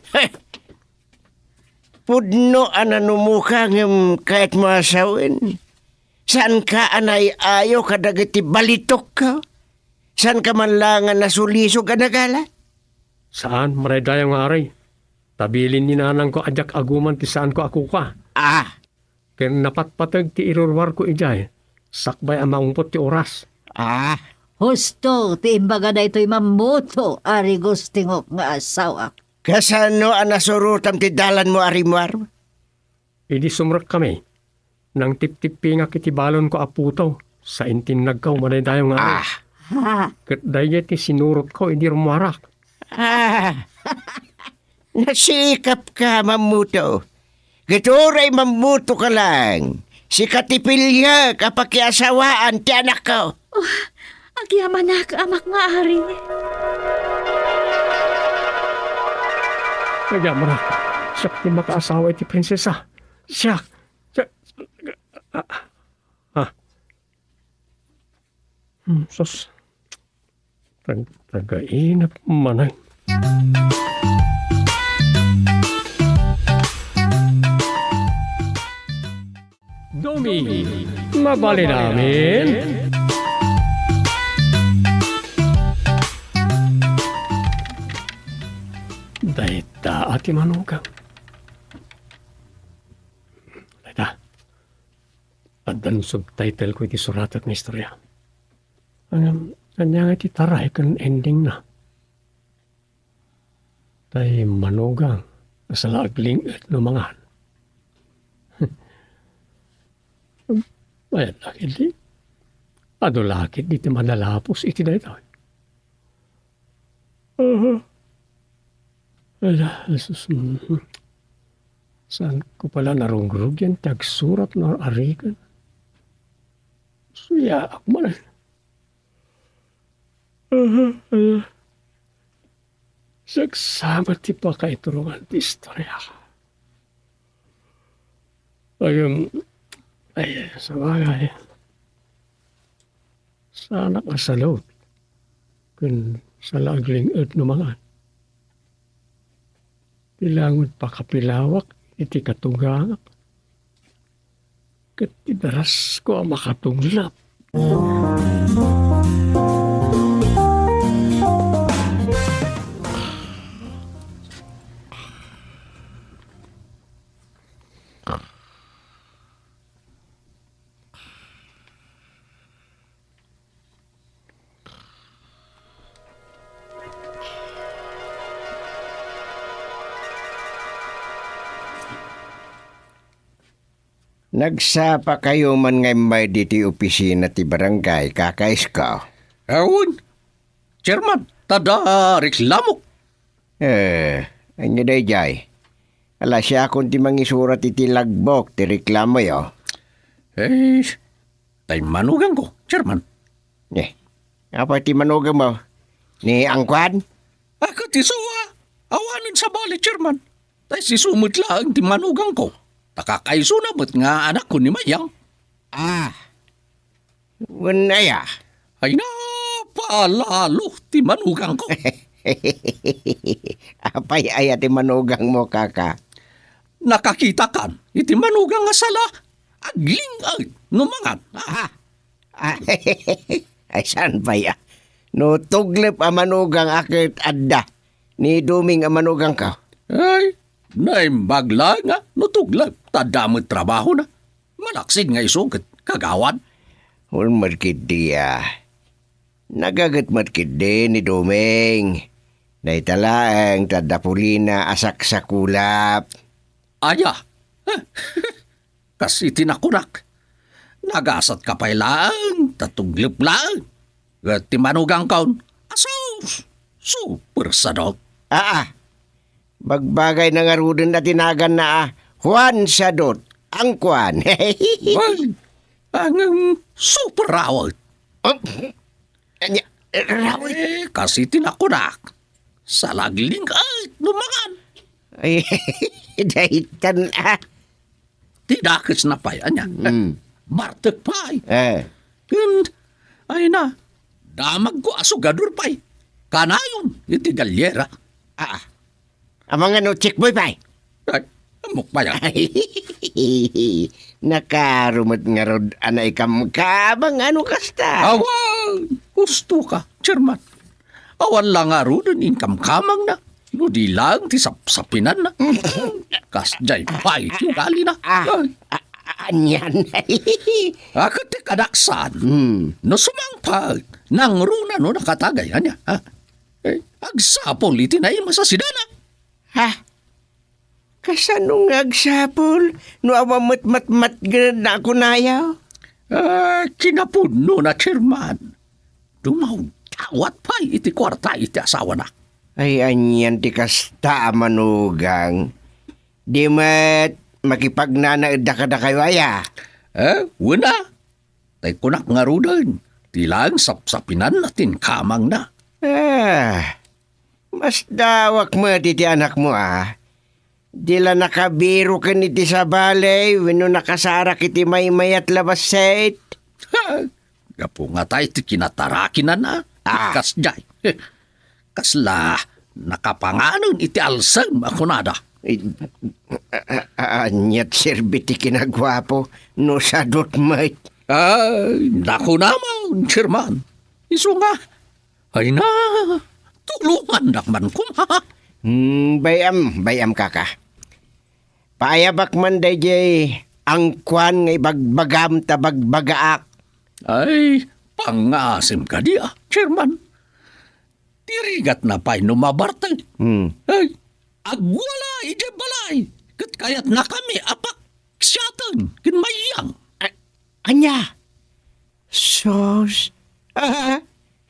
Pudno ana numuka ng kahit masawin. Saan ka anay ayo kadagiti balitok ka? Saan ka man langan nasuliso ka nagala? Saan madaydayaw nga rin? Tabilin ni nanang ko ajak aguman ti saan ko ako ka. Kaya napatpatag ti irurwar ko ijay. Sakbay ang maungpot ti oras. Husto, ti imbaga na ito'y mamuto, ari gustingok nga asawa. Kasano ang nasurutam ti dalan mo, Arimar? Idi sumrak kami. Nang tip-tipi nga kitibalon ko aputo. Sa intinag ka, madaydayaw nga rin. Kat daya ti sinurot ko, idi rumarak. Nasikap ka, mamuto. Gituray mamuto ka lang. Si katipilya kapakiasawaan ti anak ko. Agyaman na amak nga ari. Kaya mo na. Siya ti makaasawa iti prinsesa. Siya. Sus. Tagainap manay. Domi, mabali namin. Dahita ati manugang. Dahita. Adan subtitle ko iti suratat na istorya. Kanya nga iti taray kan ending na. Tay manugang. Nasalagling at lumangan. Ayan, lakit di. Ado lakit di ti manalapos iti na ito. Saan ko pala narungrug yan? Tagsurat na arikan. Suya ako man. Sagsama ti pa kaiturungan ti istorya. Ay, sa bagay. Sana ka sa loob. Kung sa lagling at numangan. Pilangon pa kapilawak, iti katungangak. Kat idaras ko ang makatunglap. Nagsapa kayo man ngay may diti opisina ti barangay, kakais ka. Awon. Chairman, tada reklamok. Anya day jay. Ala siya kung ti mangisurat iti lagbok, ti reklamo yo. Tay manugang ko, Chairman. Apa ti manugang mo? Ni Angkwan? Ako ti suwa. Awanin sa bali, Chairman. Tay si sumut lang ti manugang ko. Takakaiso na ba't nga anak ko ni Mayang? Wanaya. Ay na, paalalo ti manugang ko. Apay ay ti manugang mo, kaka. Nakakita kan, iti manugang nga sala. Agling ay, numangan. Ay, saan ba ya? No tuglip ang manugang akit adda. Ni duming ang manugang ka. Ay, naimbagla nga, nutuglap, tadamot trabaho na. Malaksid nga isugat, kagawad. Hun madkid diya. Nagagat madkid din ni Domeng. Naitalaang tadapulina asak sa kulap. Aya, kasi tinakunak. Nagasat ka pa lang, tatuglip lang. At timanugang kaon, asos, super sadot. Bagbagay na nga rudin na tinagan na Juan Sadot, ang Juan. Ay, ang super rawat. Rawit? Kasi tinakunak. Sa lagling ay lumangan. Ay, dahitan Tidakis na pa yan niya. Martek pa And, ay na, damag ko asugadur pa Kanayon, iti galyera. Amang ano, chick boy pa Ay, amok pa yan. Nakarumot nga rod, anay kamkabang ano kasta. Awan, gusto ka, chairman. Awan lang nga ro, kamkamang na. No di lang, ti sapsapinan na. Kasjay pa, iti gali na. Anyan. Ako ti kadaksan. No sumangpag, nang runa no nakatagayan niya. Agsapol iti na yung masasidana. Kasano nga agsapol? No awamat-mat-mat na ako nayaw? Kinapuno na, chairman. Dumaw, tawat pa iti kwarta iti asawa na. Ay, anyan ti kasta manugang. Di mat makipagnanaedda ka na kayo aya. Wala. Tay kunak nga rudan. Tilang sapsapinan natin kamang na. Mas dawak mo ti anak mo Dila nakabiro ka niti sa balay, wino nakasarak iti mayat labas set. Gapo nga tayo ti kinatarakin na. Kasjay. Kasla, nakapanganon iti alsam ako nada. Anyat serbiti kinagwapo, no sadot may. Naku naman, chairman. Iso nga, ay na, tulungan nakman kuma. Bayam kaka. Paayabak man dayjay ang kwan nga ibagbagam tabagbagaak. Ay, pangasim ka di chairman. Tirigat na pa'y numabartay. Ay, agwala ije balay. Kat kayat na kami apak siyatan kinmayang. Anya? Sos?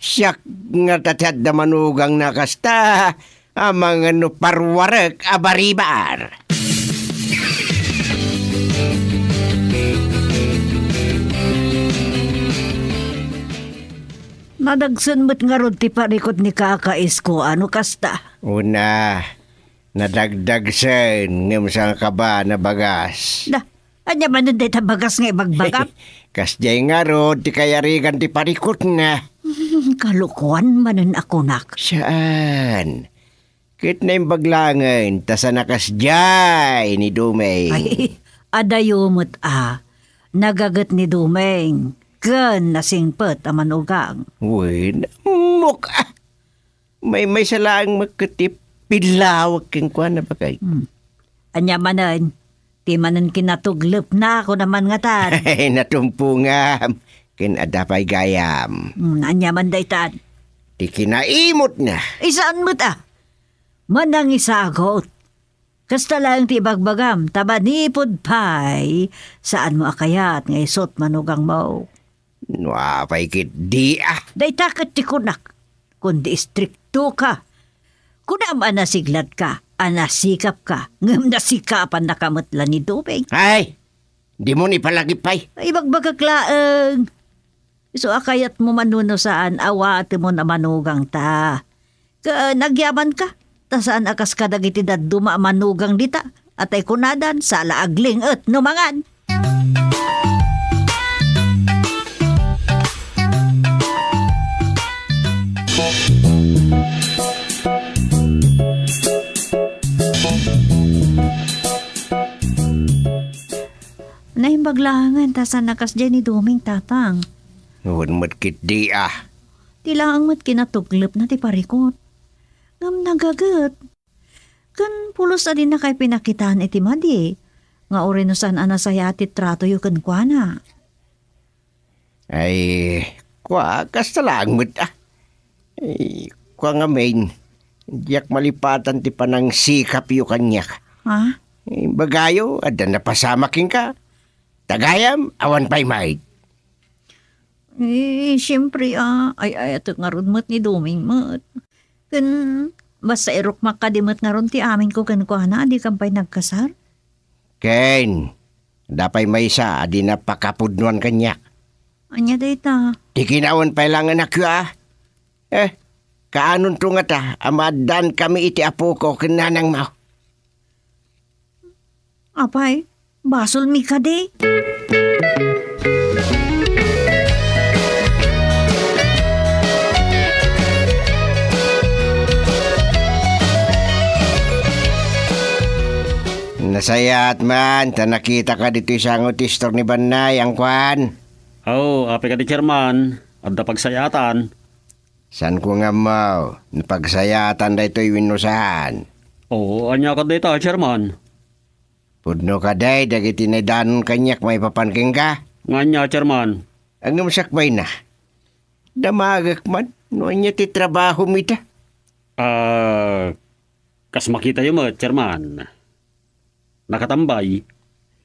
Siyak nga tatad na manugang nakasta. Amang ano parwarek abaribar. Nadagsan mo't nga ron ti parikot ni kakais ko, ano kasta? Una, nadagdagsan ngam sa kaba na bagas. Anya man nun ta bagas nga ibagbagam? Kasjay nga ron, ti kayarigan ti parikot na. Kalukuan manan ako nak. Saan? Kit na yung baglangan, tasa nakasjay ni Dumeng. Ay, adayumot nagagat ni Dumeng. Gan nasingpet aman ugang. Uy, muka. May salaang magkatip. Pilawag kang kwa na bagay. Anya manan, ti manan kinatuglip na ako naman nga tan. Ay, natumpo nga. Kinadapay gayam. Anya man day tan. Ti kinaimot na. Isaan mo't manang isagot. Kasta lang ti bagbagam, tabanipod pay, saan mo akayat nga isot manugang mo. Wapay kit di Day takat ti kunak, kundi istrikto ka. Kunam anasiglat ka, anasikap ka, ngam nasikapan nakamutla ni Dumeng. Ay, di mo ni palagipay. Ay bagbagaglaeng. So akayat mo manuno saan, awati mo na manugang ta. Nagyaman ka. Tasaan akas kadagiti duma manugang dita at ay kunadan sa laagling at numangan. Naimbaglangan tasan akas dyan ni Dumeng tatang. Huwag matkit di Tilaang mat kinatuglip na ti parikot. Ngam nagagat. Kan pulos adin na kay pinakitaan iti madi. Nga uri no saan anasayati trato yu kan kwa na. Ay, kwa kasta lang mo't Ay, kwa nga main. Diyak malipatan ti panang sikap yu kanyak. Ha? Bagayo, ada napasamakin ka. Tagayam, awan pa'y maid. Siyempre ay ato nga ron mo't ni Duming mo't. Kan, basta irok makadimot nga ron ti amin ko kan kwa na, di kampay nagkasar. Ken, dapay may isa, adi na pakapudnuan kanyak. Anya dayta. Di kinawan pa lang anak yu kaanon to nga ta, amadan kami iti apo ko kinanang mo. Apay, basol mi ka de. Nasayat man, ta nakita ka dito isang utistor ni Banay, ang kwan. Ape ka di chairman. Adda pagsayatan. San ko nga mo, napagsayatan da ito'y winusahan. Anya ka dito, chairman. Pudno ka day, dagiti na danon kanyak may papanking ka. Nganya, chairman. Ang masakbay na. Damagak man, noon niya ti trabaho mita. Kas makita yung mga, chairman. Nakatambay.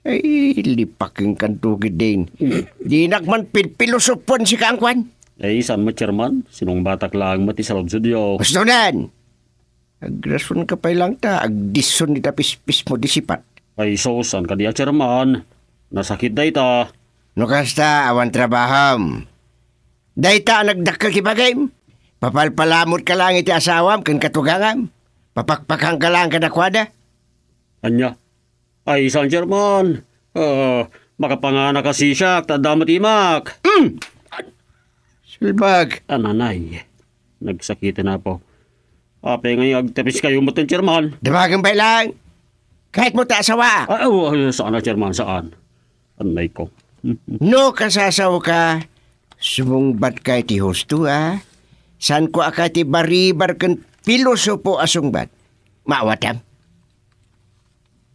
Ay, lipaking kantugid din. Di nakman pilosopon si Kangkwan. Saan mo, chairman? Sinong batak lang mati sa loob studio? Gusto nan! Agrason ka pa lang ta, agdison ni tapispis mo disipat. Ay, saan ka diya, chairman? Nasakit da ita. No kasta, awan trabaham. Dayta nagdakkel kibagay. Papalpalamot ka lang iti asawam, kan katugangam. Papakpakang ka lang kadakwada. Anya? Ay, saan, chairman? Makapanganak kasi siya, tadamot imak. Silbag. Ananay, nagsakita na po. Ape ngayon, agtapis kayo mo ten, chairman. Damagan pa lang. Kahit mo ta asawa. Saan na, chairman, saan? Anay ko. No kasasaw ka, sumungbat ka iti husto San ko aka ti baribar kan pilosopo asungbat. Maawatam.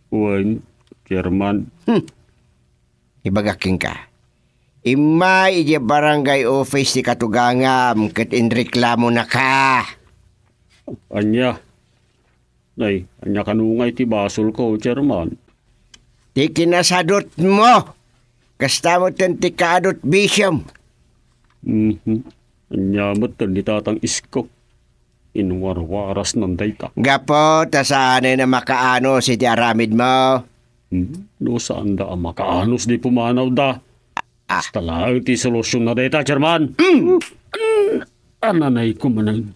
Uwan, chairman. Ibagaking ka. Imay iti barangay office ti katugangam ket inreklamo na ka. Anya? Nay, anya kanungay ti basol ko, chairman. Ti kinasadot mo. Kasta mo ten ti kaadot bisyam. Anya mo't ni tatang isko. Inwarwaras ng dayta. Gapo, tasaanay na makaano si ti aramid mo. No saan da ang makaanos di pumanaw da. Basta lang ti solusyon na dayta, chairman. Ananay ko manang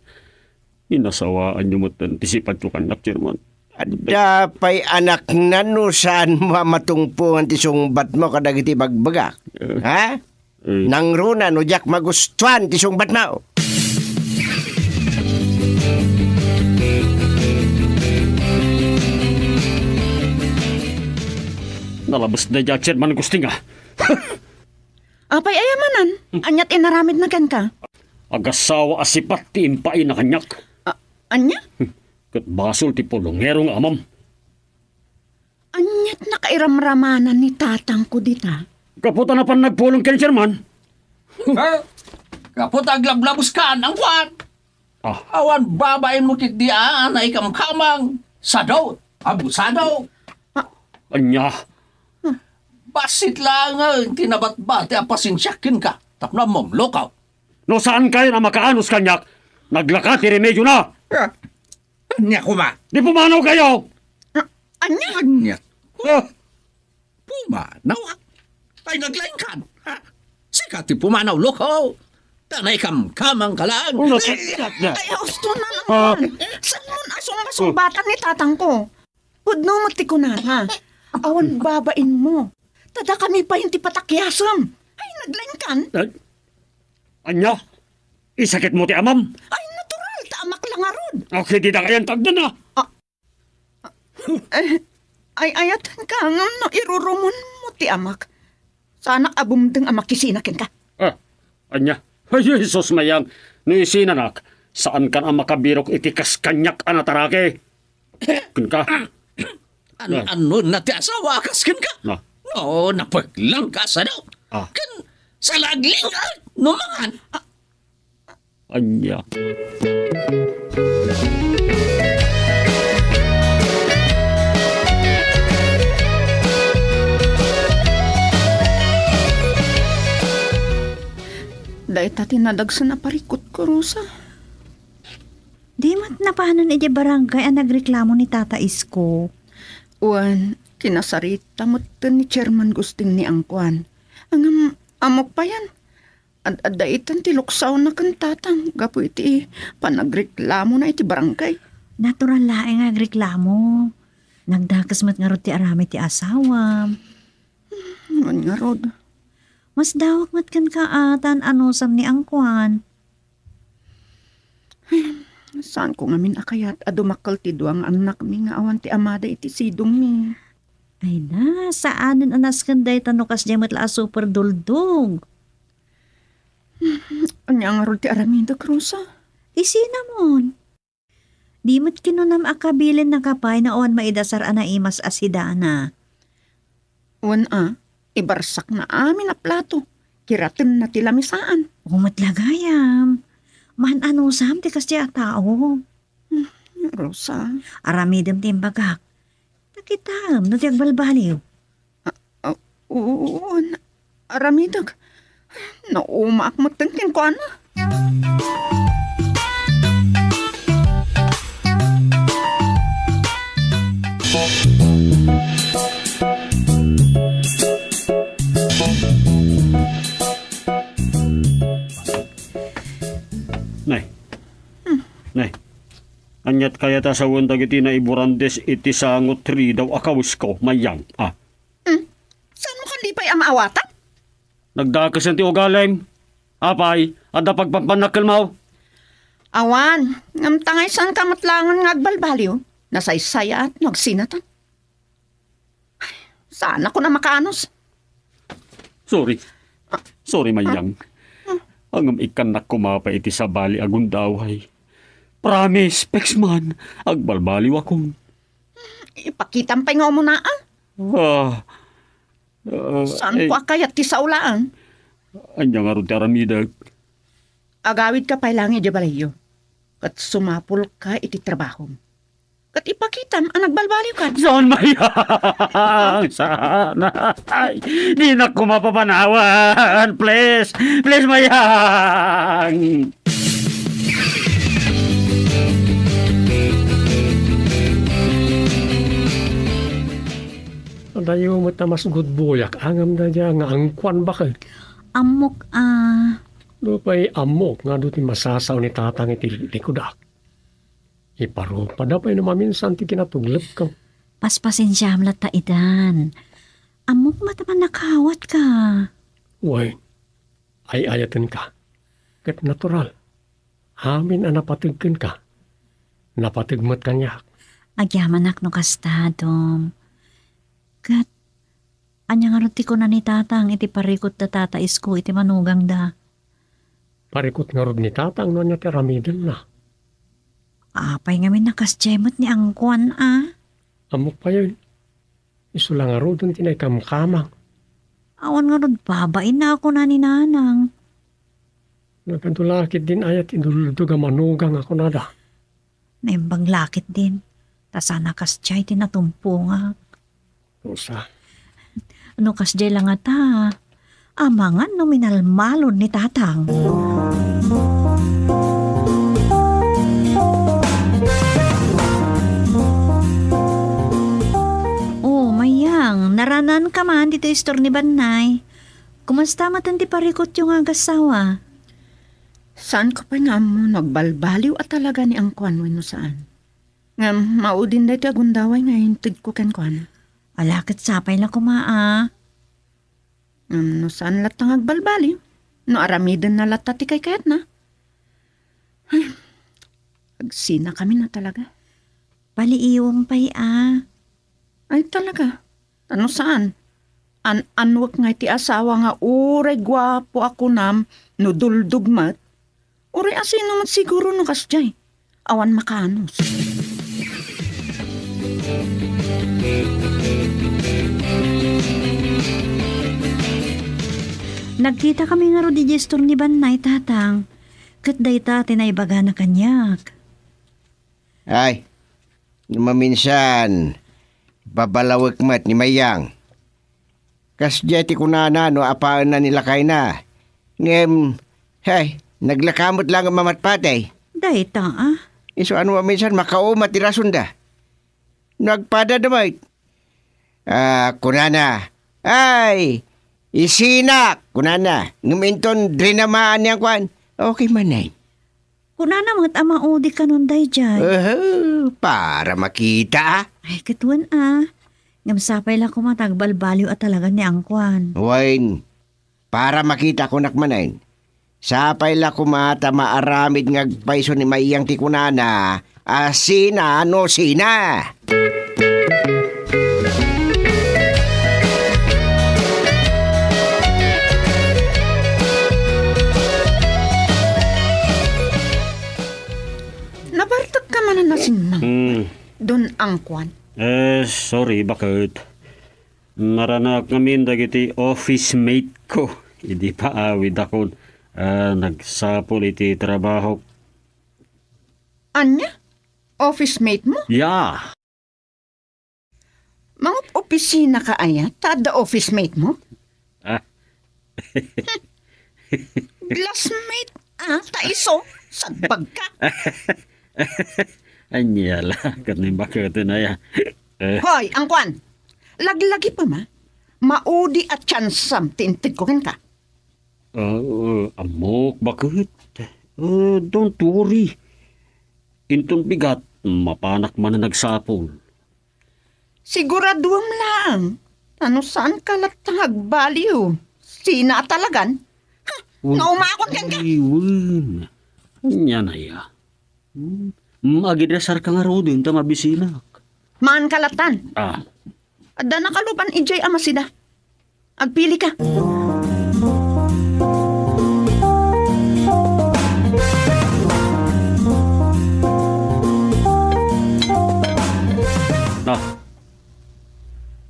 inasawaan nyo mo't antisipat ko kanak, chairman. Dapay anak na no saan mo matungpungan ti sungbat mo kadag iti bagbagak. Ha? Nang runa no jak magustuhan ti sungbat mo. Nalabas na dyan, chairman, gusting Apay ayamanan, anyat inaramid na kan ka. Agasawa asipat ti impay na kanyak. Anya? Kat basol ti pulongerong amam. Anyat nakairamramanan ni tatang ko dita. Kaputa na pan nagpulong kayo, chairman. Kapot aglablabos ka ang kwan. Awan babain mo titiaan ay kamkamang sadaw, abusadaw. Anya? Basit lang tinabat-bat apasinsyakin ka. Tapna mong lokaw. No saan kayo na makaanos kanyak? Naglaka ti remedyo na. Anya kuma. Di pumanaw kayo. Anya? Anya. Pumanaw? Ay naglain kan. Sikat ti pumanaw lokaw. Tanay kamkamang ka lang. Ay, gusto na naman. Saan mo asong-asumbatan ni tatang ko? Hudno mo ti ko na, ha? Awan babain mo. Tada kami pa yung tipatakyasam. Ay, naglain kan. Anya? Isakit mo ti amam? Ay, natural. Tamak lang arod. Okay, di na kayan tagdan na. Ay, ayatan ka. No, irurumon mo ti amak. Sana abumdeng amak kisinakin ka. Anya? Ay, Jesus mayang. Nuisinanak. Saan ka na makabirok itikas kanyak anatarake? Kun ka? Ano na ti asawa kaskin ka? Na. No, napaglang ka sa daw. Kan sa lagling numangan. Anya. Dahil tati nadagsa na parikot ko, Rosa. Di mat na paano ni barangay ang nagreklamo ni Tata Isko. Uwan, kinasarita mo ni Chairman Gusting ni Angkwan. Ang amok pa yan. At daitan ti luksaw na kan tatang. Gapo iti panagreklamo na iti barangay. Natural laeng agreklamo. Nagdakas mat nga rod ti arami ti asawa. Nga nga rod. Mas dawak mat kan kaatan anusam ni Angkwan. Saan ko ngamin akayat adumakal ti duang anak mi nga awan ti amada iti sidong mi. Ay na, saanin anas kanday tanukas di matla super duldog. Anya nga rod ti aramindo, Rosa? Isinamon. Di mat kinunam akabilin na kapay na awan maidasar ana imas asidana. Uwan ibarsak na amin na plato. Kiratin na tilamisaan. Umatlagayam. Man anusam ti kas di a tao. Rosa. Aramidem timbagak. Nakitam no ti agbalbaliw. Oo, aramidag. Naumaak mo tangkin ko, ana. Nay. Anyat kaya ta sa wantag iti na iburandes iti sangot 3 daw akawis ko, mayang. Saan mo kandi pa'y amaawatan? Nagdakas ti ugalem. Apay, ada pagpampanakil mo. Awan, ngam tangay saan ka matlangan nga agbalbaliw. Nasaysaya at nagsinatan. Saan ako na makaanos? Sorry, mayang. Angam ikan na kumapa iti sa bali agundaway. Promise, Pexman, agbalbaliw akong. Ipakitan pa nga mo na, Saan ko akayat ti saulaan? Anya nga ron ti aramidag. Agawid ka pa lang balayo. Kat sumapul ka iti trabaho. Kat ipakitam ang nagbalbaliw ka. Saan mayang? Sana. Ay, di na kumapapanawan. Please, mayang. Dayo mo ta mas good buyak. Angam na dya nga Angkwan ba kay? Amok Lupay amok nga doon masasaw ni tatang iti likudak. Iparo pa na pa yun maminsan ti kinatuglap ka. paspasin siya amlat ta idan. Amok mataman nakawat ka. Uy, ay ayatin ka. Kat natural. Amin ang napatigkan ka. Napatigmat kanya. Agyaman no kastadom. Kat, anya nga ruti ko na ni tatang iti parikot da tata isko iti manugang da. Parikot nga rod ni tatang no niya tiramidin na. Apay nga min nakasjemot ni Angkwan Amok pa yun. Iso lang nga rod yung tinaykamkamang. Awan nga rod babain na ako na ni nanang. Nagkantulakit din ayat iduludog ang manugang ako na da. Naimbang lakit din. Tasana kasjay tinatumpo nga. Rosa. Ano kasjay lang nga ta. Amangan nominal malon ni tatang. Oh, mayang. Naranan ka man dito istor ni Banay. Kumusta matan ti parikot yung agasawa? Saan ka pa nga mo nagbalbaliw at talaga ni Angkwan no saan? Nga maudin na iti agundaway nga hintid ko ken Kwan. Alakit sapay la kumaa. No saan latang agbalbaliw? No aramiden na latati kay kayat na. Ay, agsina kami na talaga. Paliiwang pa'y Ay talaga? Ano saan? Anwak nga iti asawa nga uray gwapo ako nam no duldugmat. Uray asino man siguro no kasjay. Awan makanos. Nagkita kami nga ro di gestor ni Banay, tatang. Kat dayta tinaybaga na kanyak. Ay, maminsan, babalawag mat ni Mayang. Kas jeti ko na no apaan na nila kay na. Ngem, hey, naglakamot lang ang mamatpatay. Dayta Iso ano maminsan makaumat irasunda. Nagpada damay. Kunana. Ay, isinak. Kunana. Nguminton drinamaan niyang kwan. Okay manay. Kuna na mga amaudi ka nun day jay. Para makita. Ay, katuan Ngamsapay lang kumatagbalbaliw at talaga ni Angkwan. Wain, para makita ko nakmanain. Sapay la kumata maaramid ngagpaiso ni Mayang ti kunana. Sina no sina. Nabartag ka man na sinmang. Don Angkwan. Sorry, bakit? Naranak namin dagiti office mate ko. Hindi pa awid ako. Nagsapol iti trabaho. Anya? Office mate mo? Yeah. Mga opisina ka aya? Tada office mate mo? Glassmate? Taiso? Sagbag ka? Anyala, kanin bakit na ya. Hoy, Angkwan! Laglagi pa ma? Maudi at chansam tintig ko ka. Amok, bakit? Don't worry. Intong bigat, mapanak man na nagsapol. Siguraduam lang. Ano saan ka latang baliw? Sina talagan? Naumakon kan ka? Iwan. Anya na ya. Magidasar ka nga ro din ta mabisinak. Maan kalatan. Adda nakalupan ijay amasida. Agpili ka.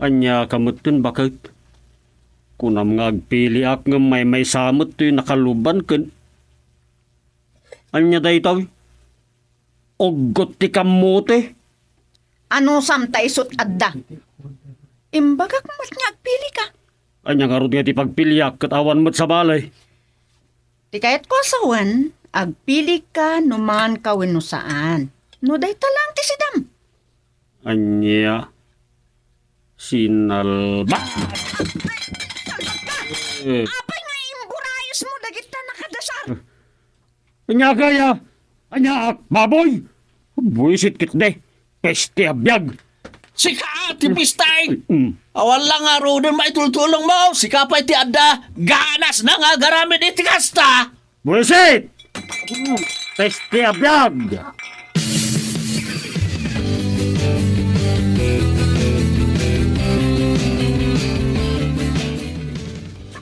Anya kamutun bakit? Kunam nga agpili ak nga may samot to yung nakaluban kan. Anya daytaw? Ogot ti kamote. Ano samtay sut adda? Imbagak mat nga agpili ka. Anya nga ron nga ti pagpiliak kat awan mo't sa balay. Di kayat ko asawan, agpili ka numan kawin no saan. No day talang ti sidam. Anya sinalba. Apay nga imburayos mo dagit na nakadasar. Anya kaya? Anya baboy? Buisit kit de. Peste abiyag. Si Ati Pistay! Awan lang nga ro din maitultulong mo. Si Kapay ti Adda, ganas na nga garamid iti kasta. Buisit! Peste abiyag.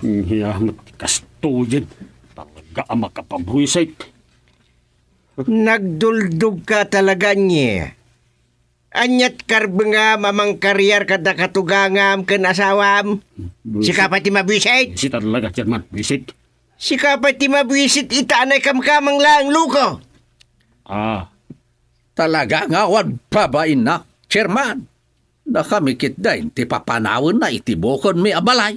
Hiyamat kasto yan. Panggaama ka pa buisit. Nagduldog ka talaga niya. Anyat karbe nga mamang karyar kada katugangam ken asawam. Si kapati mabisit. Si talaga, Chairman. Bisit. Si kapati mabisit itaanay kamkamang lang luko. Talaga nga wan babain na, Chairman. Nakamikit din ti papanawon na itibokon mi abalay.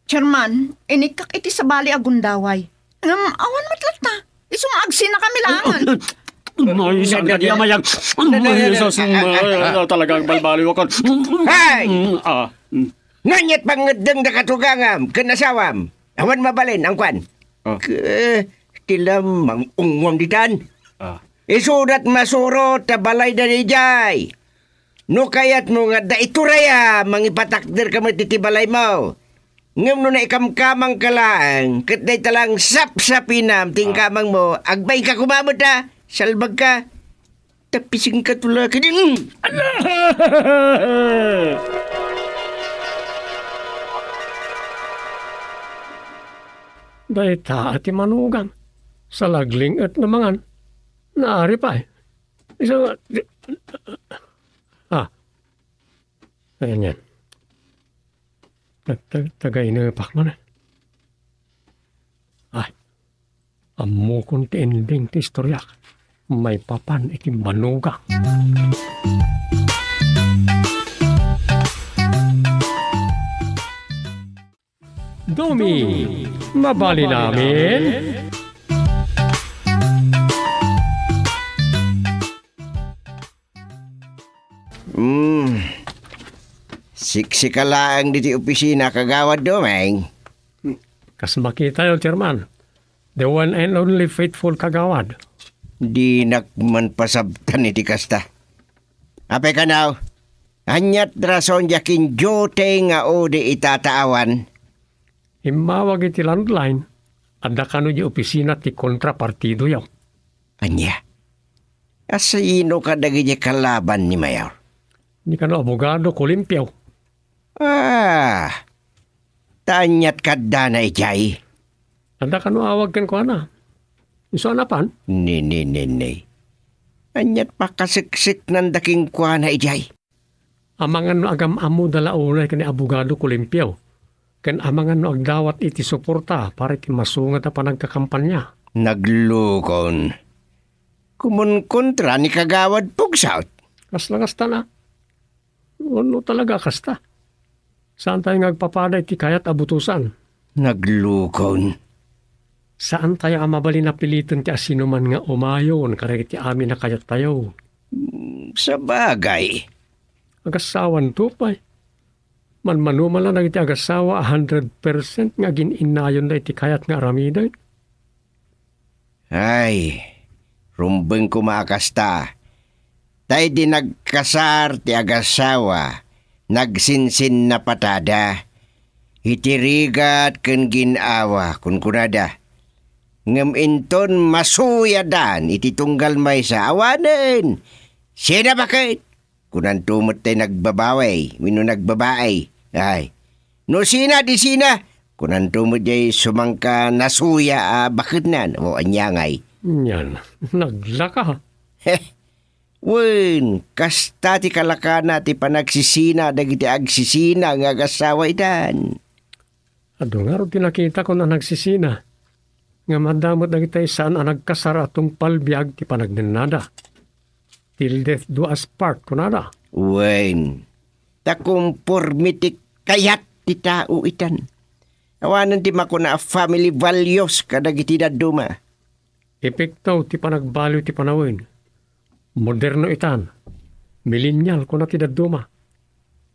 Chairman, inikak iti sa bali agundaway. Awan matlata. Isumagsin na kami langan. Isang kanya mayag. Talagang balbaliw ako. Hay! Nganyat pangedeng da katugangam ken asawam. Awan mabalin ang kwan. Tilam mangungwam ditan. Isudat masuro tabalay da dijay. No kayat mo nga da ituraya mangipatakder ka matitibalay mo. Ngam no na ikamkamang kalaan, kat day talang sap-sapinam tingkamang mo, agbay ka kumamot na, salbag ka, tapising ka tula ka din. Dayta ati manugang, sa lagling at namangan, naari pa Ayan yan. Tagay na pak mo na. Ay, amo kong tiending ti istoryak. May papan iti manuga. Domi, mabali namin. Siksikalaang di ti opisina kagawad domeng. Kas makita yun, Chairman. The one and only faithful kagawad. Di nakman pasabtan iti kasta. Apay ka now? Anyat rason yakin jote nga o di itataawan. Imawag iti landline. Ada kano di opisina ti kontrapartido yaw. Anya? Asino ka dagi kalaban ni Mayor? Ni kano abogado kulimpiyaw. Tanyat ka na ijay. Ada kano awag kan ko ana. Iso anapan? Ni. Anyat pa kasiksik ng daking kwa na ijay. Amangan no agam amo dala unay kani abogado kulimpiyaw. Ken amangan no agdawat iti suporta para iti masungat na panagkakampanya. Naglukon. Kumun kontra ni kagawad pugsaut. Kasla kasta na. Ano talaga kasta? Saan tayo ngagpapada iti kayat abutusan? Naglukon. Saan tayo amabali na pilitan ti asinuman nga umayon karek ti amin na kayat tayo? Sa bagay. Agasawan tupay. Manmanumala na iti agasawa 100% nga ginayon na iti kayat nga aramiday. Ay, rumbeng kumakasta. Tay di nagkasar ti agasawa, nagsinsin na patada. Itirigat ken ginawa kun kunada. Ngem inton masuyadan iti tunggal may sa awanen. Sina bakit? Kunan tumot tay nagbabaway, wino nagbabaay. Ay, no sina di sina. Kunan tumot jay sumangka nasuya bakit nan o anyangay. Yan, naglaka. Wen, kasta ti kalakana ti panagsisina dagiti agsisina nga agasawa itan. Ado nga ro tinakita ko na nagsisina. Nga madamot dagiti saan ang nagkasar atong palbiag ti panagnenada. Till death do us part kunada. Wen, takumpormitik kayat ti tao itan. Awanan ti makuna family values kadagiti daduma. Epekto ti panagbaliw ti panawin. Moderno itan. Millennial kuna ti daduma.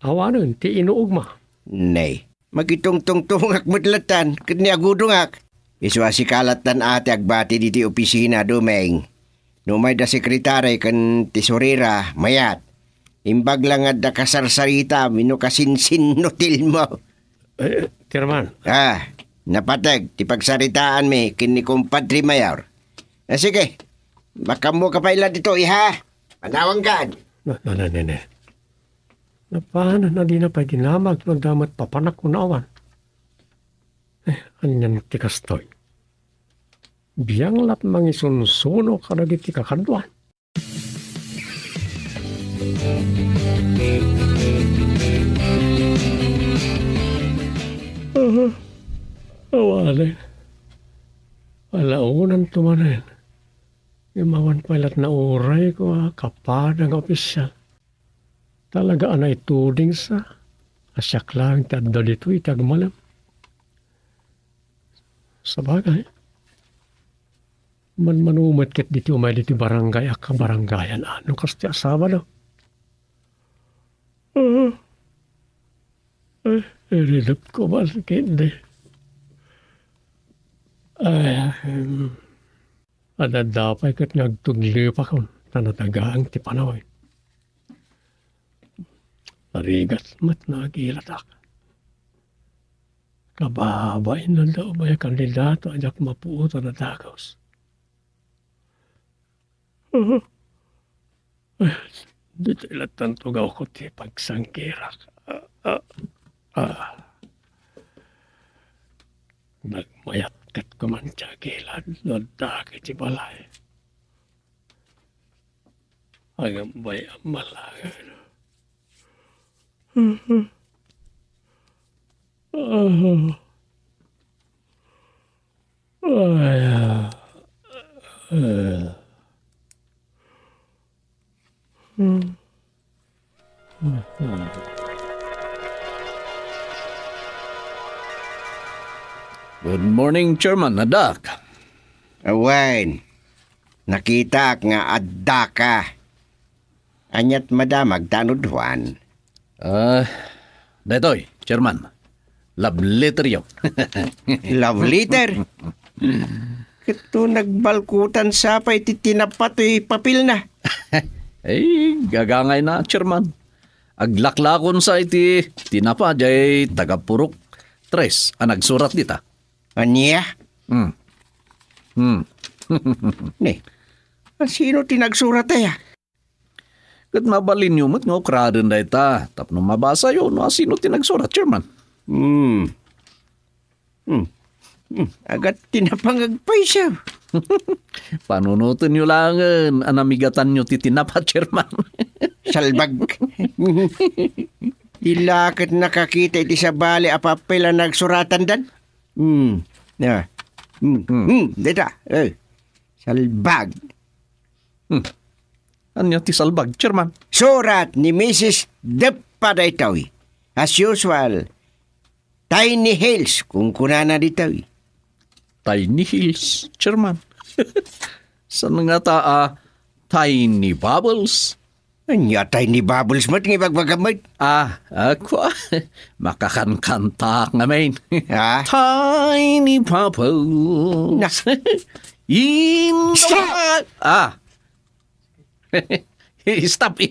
Awanan ti inuugma. Nay, magitong-tungtungak madlatan ket ni agudungak. Iswa si kalatan ate agbati diti opisina domeng. Numay da sekretary kan tesorera mayat. Imbag lang at da kasarsarita mino kasinsin notil mo. Chairman. Napatag ti pagsaritaan mi kin ni kumpadri Mayor. Sige, baka mo kapailan dito iha. Panawang kan. Nene. Paano na di na pa ginamag no damat papanak kunawan. Anyan ti kastoy. Biyang lat mangisunsuno kadagiti kakadwan. Awalay. Walaunan tumanin. Imawan pailat na uray ko kapada ng opisyal. Talaga anay tuding sa asyak lang tadda dito itagmalam. Sabagay. Manumat ket diti umay diti barangay akka barangayan ano kasti asaba daw. Ridap ko ba sakit di. Ada dapay ket ngagtugli pa kon tanatagaan ti panaway. Narigat mat nagilatak. Kababay na daw ba yung kandidato ajak mapuuto na dagaws. Dito ilatan tugaw ko ti pagsangkirak. Nagmayat kat kumantya gilad lodake ti balay. Agam bay amalagan. Good morning, Chairman. Adak. Awan, nakita nga adda ka. Anyat madamag tanod Juan. Detoy, Chairman. Love letter yun. Love letter. Kito nagbalkutan sa pa iti tinapatoy papil na. Gagangay na, Chairman. Aglaklakon sa iti tinapa jay tagapurok. Tres, ang nagsurat dita. Anya? Ne, sino tinagsurat ay? kat mabalin nyo mat nga ukraden da ita. Tapno mabasa yun, sino tinagsurat, Chairman? Agad tinapangagpay siya. Panunutin nyo lang anamigatan nyo titinapa, Chairman. Salbag. Ilakit nakakita iti sa bali apapila nagsuratan dan. Dita. Salbag. Ano ti salbag, Chairman? Surat ni Mrs. Depa daytawi. As usual, Tiny Hills kung kunana ditawi. Tiny Hills, Chairman. Saan nga Tiny Bubbles? Anya Tiny Bubbles mat ng ibagbagamit. Ako makakankanta nga main. Ha? Tiny Bubbles. In the Stop.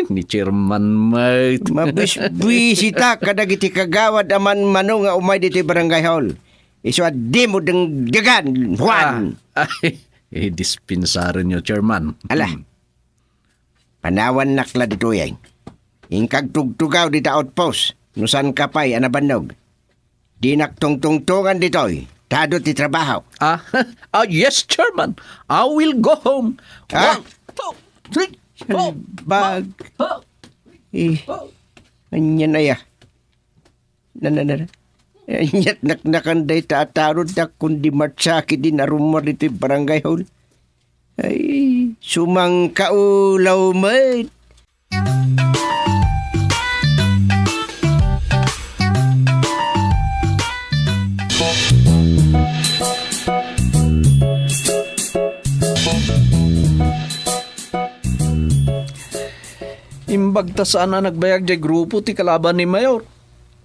Ni Chairman mate. Mabisita kadagiti kagawad aman mano nga umay dito barangay hall. Iswa di mo deng dagan, Juan. Dispensarin nyo, Chairman. Ala. Panawan nakla dito yan. Ingkag tugtugaw dito outpost. Nusan kapay anabanog. Di naktungtungtungan dito'y. Tado ti trabaho. Yes, Chairman. I will go home. 1, 2, 3, 4. Bag. Anyan na ya. Anyat naknakanday tatarod na kundi matsaki din arumar dito barangay hall. Ay, sumang kaulaw mate. Imbag ta saan na nagbayag jay grupo ti kalaban ni Mayor.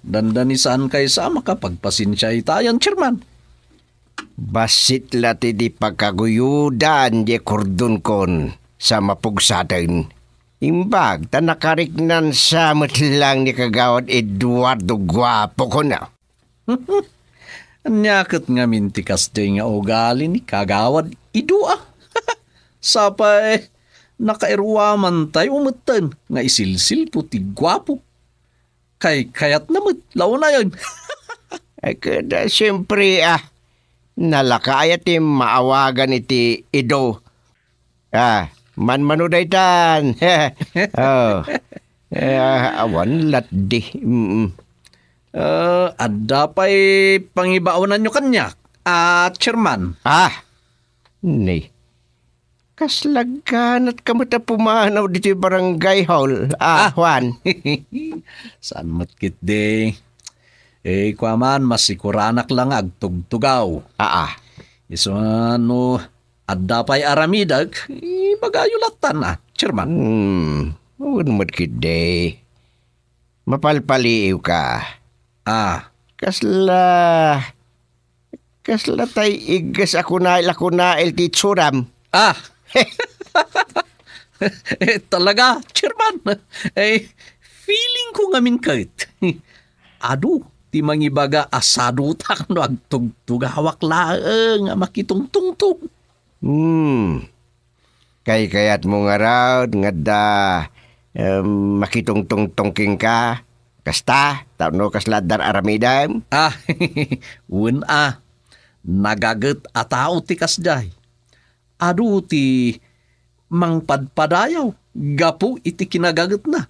Dandanisan kay sa makapagpasinsya itayan, Chairman. Basit lati di pagkaguyudan di kordon kon sa mapugsadan. Imbag ta nakariknan sa matlang ni kagawad Eduardo Guapo ko na. Nyakit nga mintikas day nga ugali ni kagawad idua. Sapay nakairuwaman tayo umutan nga isilsil puti Guapo. Kayat namit, lao na yun. Ay kada siyempre nalakayat maawagan iti Ido. Manmano daytan. Awan latdi. Adda pa'y pangibaunan nyo kanya, Chairman. Ni. Kaslagan at kamuta pumanaw dito barangay hall. Juan. Saan matkit de? Kwaman, masikuranak lang agtugtugaw. Iso adda pa'y aramidag, bagayulatan Chairman. Huwag matkit de. Mapalpaliw ka. Kasla tay igas ako na el titsuram. Talaga, Chairman. Feeling ko ngamin kahit. Di mangibaga asado tak no agtugtugawak laeng makitungtungtong. Kayat mo nga raw nga da makitungtungtongking ka. Kasta, tawno kasladar aramidam. Nagaget atao ti kasday. Ti mangpadpadayaw, gapu iti kinagaget na.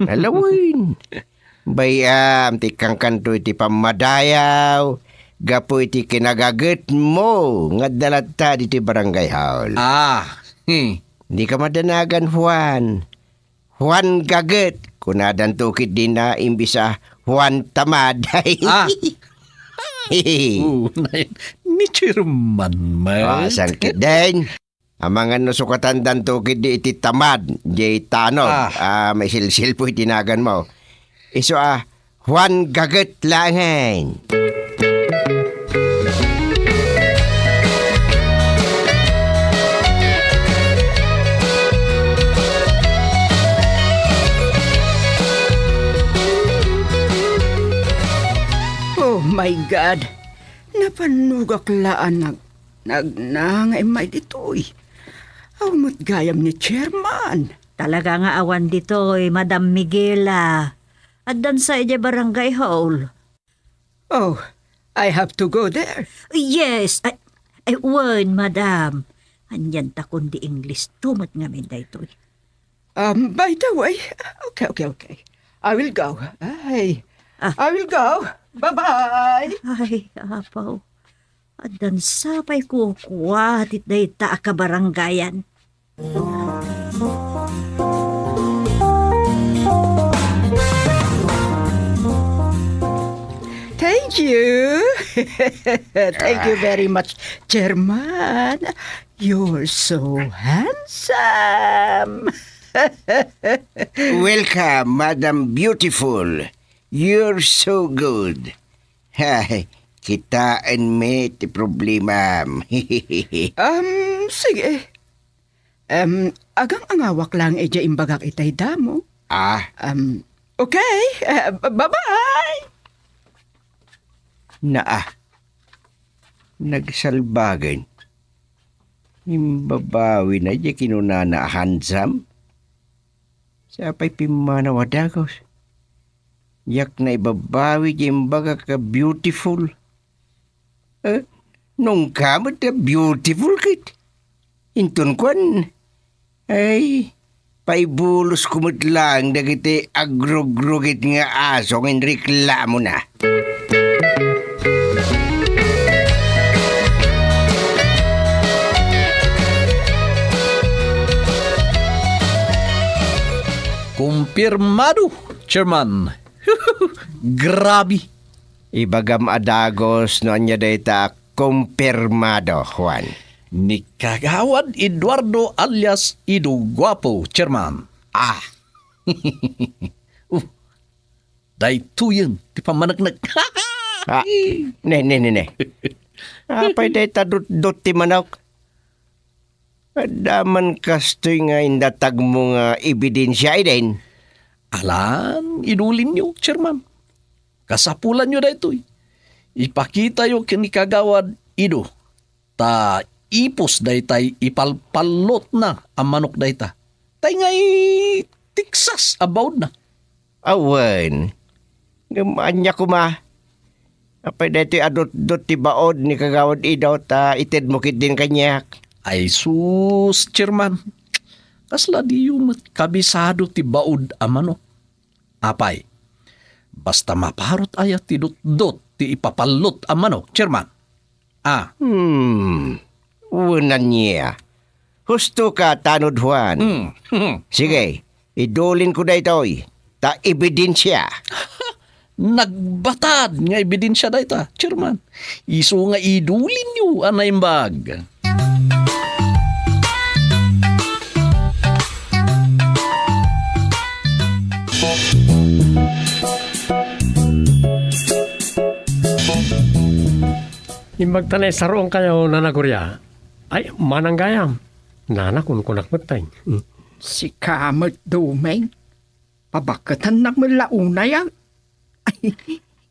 Alawin. Bayam ti kang kanto iti pamadayaw. Gapo iti kinagaget mo nga dalata diti barangay hall. Di ka madanagan Juan. Juan gaget. Kunadan tukit din na imbisa Juan tamad. Ni Chairman man. Asan kit din. Amangan no sukatan dan tukit di iti tamad. Di tanong. May silsil po itinagan mo. Iso Juan gaget langan. Oh my God! Napanugak laan nagnangay may ditoy. Awmat gayam ni Chairman. Talaga nga awan ditoy, Madam Miguela. Addan sa ije barangay hall. Oh, I have to go there. Yes, I won, Madam. Anyan ta kundi English tumat nga min daytoy. By the way, okay. I will go. I will go. Bye-bye. Ay, apaw. Addan sapay kukuha tit dayta ka barangayan. Thank you. Thank you very much, Chairman. You're so handsome. Welcome, Madam Beautiful. You're so good. Hay, kitaan me ti problema. Sige. Agang angawak lang eja imbagak itay damo. Okay. Bye-bye. Nagsalbagan. Imbabawi na di kinunana handsome. Sapay pimanaw adagos. Yak na ibabawi di imbaga ka beautiful. Nung kamot na beautiful kit. Intun kwan. Ay, paibulos kumot lang dagiti agrogrogit nga asong inreklamo na. Kumpirmado, Chairman. Grabe. Ibagam adagos no anya data kumpirmado, Juan. Ni Kagawad Eduardo alias Ido Guapo, Chairman. Dayto yun, ti pamanagnak. Ne. Apay data dot ti manok. Daman kastoy nga indatag mo nga ebidensya din. Alan, inulin nyo, Chairman. Kasapulan nyo daytoy. Ipakita yung kinikagawad Ido. Ta ipos daytay ipalpalot na ang manok dayta. Tay ngay tiksas about na. Awan. Gamanya ko ma. Apay daytoy adot ti baod ni kagawad Ido ta ited mo kit din kanyak. Ay sus, Chairman. Kasla di yung kabisado ti baod amano. Apay, basta maparot ayat ti dot ti ipapalot amano, Chairman. Unan niya. Husto ka, Tanod Juan. Sige, idulin ko na ito'y. Ta ebidensya. Nagbatad nga ebidensya da ita, Chairman. Iso nga idulin nyo anay bag. Imbag tanay saroong kayo nanagurya. Ay, mananggayam. Nana kun kunak matay. Si Kamot Dumeng. Pabakatan nagmalauna yan. Ay,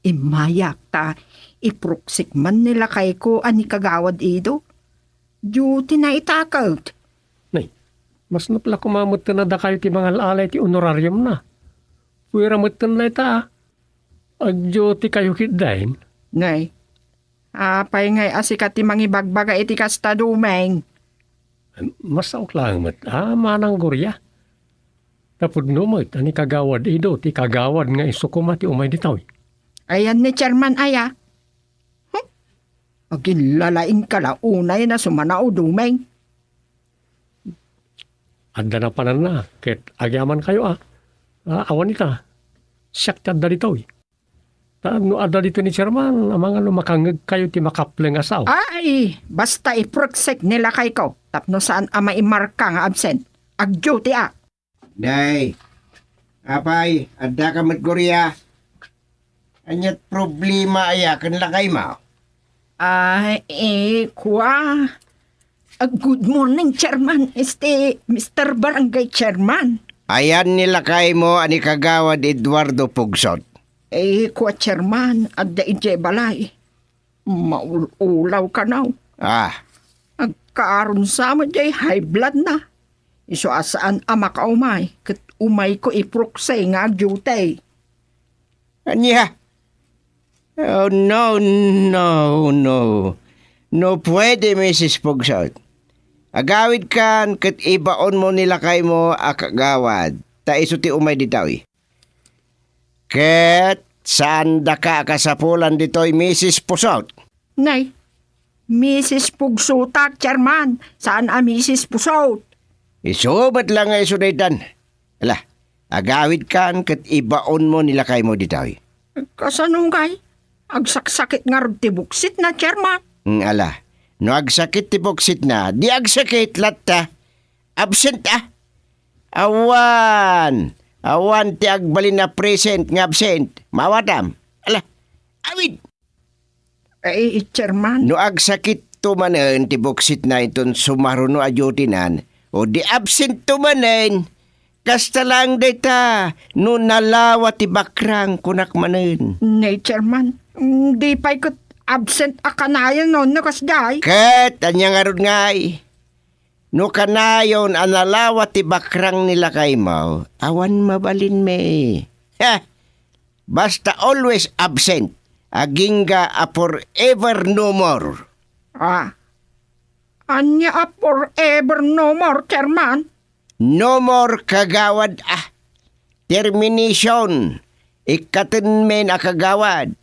imayak ta. Ipruksik man nila kay ko ani kagawad Ido. Duty na itakot. Nay, mas napla kumamot na da kayo ti mga alay ti honorarium na. Pwera matan na ita. Agyo ti kayo kitdain. Nay, apay ngay asikat ti mangibagbaga iti kasta Dumeng. Masaok lang mat. Manang gurya. Tapos numot, ani kagawad ido, ti kagawad nga isukuma ti umay ditaw. Ayan ni Chairman Aya. Agin lalaing kalaunay na sumanao dumeng. Adda na panan na, ket agyaman kayo awan ita. Siyak ti adda ditaw. No adda dito ni Chairman, ang mga lumakangag kayo ti makapleng asaw. Ay, basta iproksek nila kay ko. Tapno saan ama imarka nga absent. Ag-duty Day, apay, adda ka matgurya. Anyat problema aya kan lakay mo. Kuwa. Good morning, Chairman. Mr. Barangay Chairman. Ayan nilakay mo ani kagawad Eduardo Pugsot. Kuwa, Chairman, adda ije balay. Maulaw ka now. Agkaaron sa mo jay high blood na. Iso asaan ama ka umay. Kat umay ko iproksay nga duty. Anya? Oh, no. No pwede, Mrs. Pugsot. Agawid kan kat ibaon mo nilakay mo akagawad. Ta iso ti umay ditawi. Ket saan da ka kasapulan ditoy, Mrs. Pusot? Nay, Mrs. Pugsutak, Chairman. Saan Mrs. Pusot? Isubat lang nga iso daytan. Ala, agawid kan kat ibaon mo nilakay mo ditawi. Kasanong kay? Agsaksakit nga rin tibuksit na, Chairman. Ala, no agsakit tibuksit na, di agsakit latta. Absent Awan ti agbalin na present nga absent. Mawadam. Ala, awid. Chairman. No agsakit tumanen tibuksit na iton sumaruno adyutinan. O di absent tumanen. Kasta lang data. No nalawa ti bakrang kunak manen. Nay, Chairman. Di pa ikot absent akanayan no, nakasday. Ket, anyang arod ngay. No kanayon analawa ti bakrang nila kay mo, awan mabalin me. Basta always absent. Agingga forever no more. Anya forever no more, Chairman? No more kagawad Termination. Ikatin men akagawad.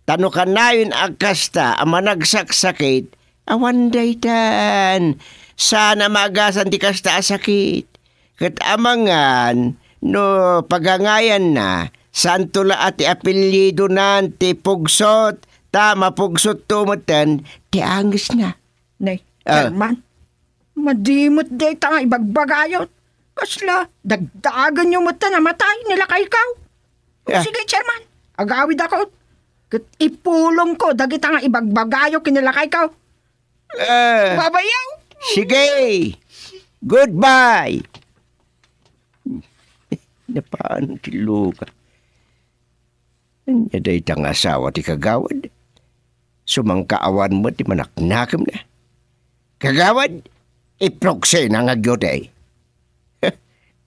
Tano kanayon agkasta ang managsaksakit, awan daytan. Sana magasan ti kasta asakit. Kat amangan, no pagangayan na, saan tula ati apelyido nan ti Pugsot, tama Pugsot tumatan, ti angis na. Nay, Chairman, madimot day ta nga ibagbagayot. Kasla, dagdagan nyo mo ta namatay nila kay ikaw. Sige, Chairman, agawid ako. Kat ipulong ko, dagita nga ibagbagayo kinilakay ka. Babayaw! Sige! Goodbye! Napaan ti Luka? Anya day tang asawa ti kagawad. Sumangkaawan mo ti manaknakim na. Kagawad, iprokse na nga gyoday.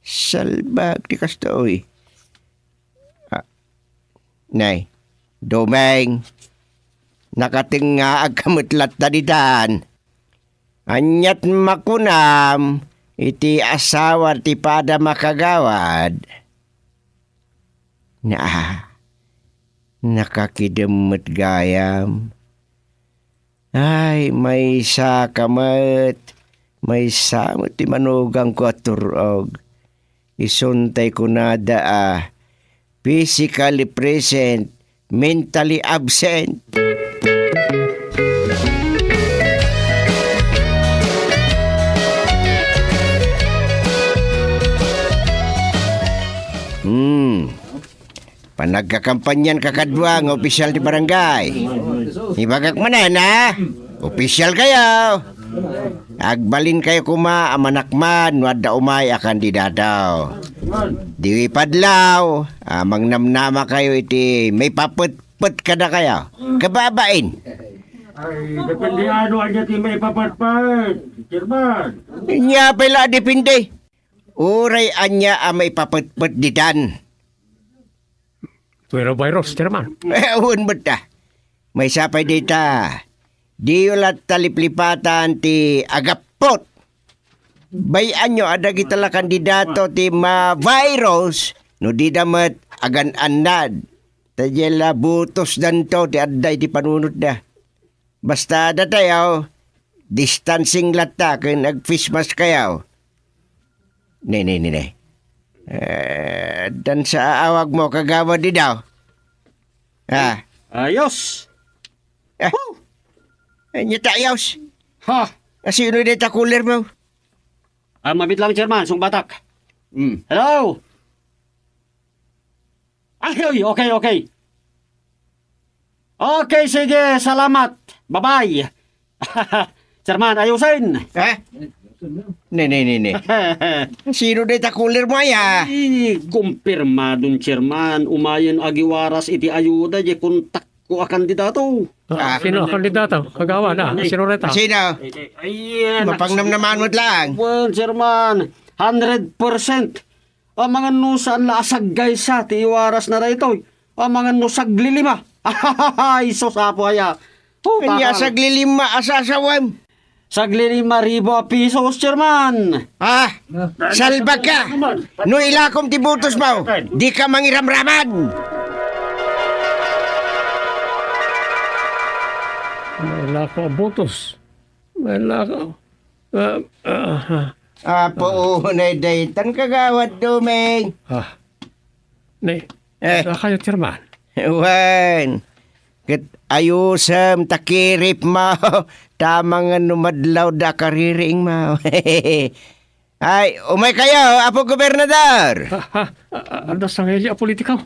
Salbag ti kastoy. Nay, Domeng, nakating nga agkamutlat na didan. Anyat makunam, iti asawa ti pada makagawad. Nakakidemmet gayam. Ay, may sakamat. May samot ti manugang ko at turog. Isuntay ko nada physically present, mentally absent. Panagkakampanyan kakadwa ng opisyal di barangay. Ibagak manan opisyal kayo. Agbalin kayo kuma amanakman wadda umay a kandidato. Diwi padlaw, amang namnama kayo iti may papet-pet kada kayo. Kababain. Ay, depende ano anya ti may papatpat, Chairman. Nya pala depende. Uray anya may papet-pet ditan. Pero virus, Chairman. Ewan ba ta? May sapay dita. Di ulat taliplipatan ti agapot. bayan nyo ada kitala kandidato ti ma-virus no di damat agan anad. Tadjela butos danto ti adday ti panunod da. Basta datayaw, distancing lata kung nag-face mask kayaw. Ne. Dan sa awag mo kagawad di daw. Ayos. Nyata ayos. Ha. Sino dito cooler mo? Mabit lang, Chairman. Sung batak. Hello? Ay, okay. Okay, sige. Salamat. Bye-bye. Chairman, ayusin. Ne. Sino dito cooler mo ya? Kumpirmadon, Chairman. Umayan agiwaras iti ayuda. Di kontak ko a kandidato. Sino ang kandidato? Kagawa na. Sino reta? Sino? Mapangnamnaman mo lang. Well, Chairman, 100%. Ang mga nusaan na asagay sa tiiwaras na rito. Ang mga nusag lilima. Ay, sosapo haya. Kanya saglilima asasawam. Saglilima ribo pesos, Chairman. Salbag ka. No ilakom ti butos mo. Di ka mangiramraman. May lako butos. May lako. Apo, unay daytan kagawad dumeng. Ne, kayo, Chairman. Wan, kat ayusam takirip mo. Tamang numadlaw da kariring mo. Ay, umay kayo, Apo Gobernador. Ano sa ngayon, politikaw?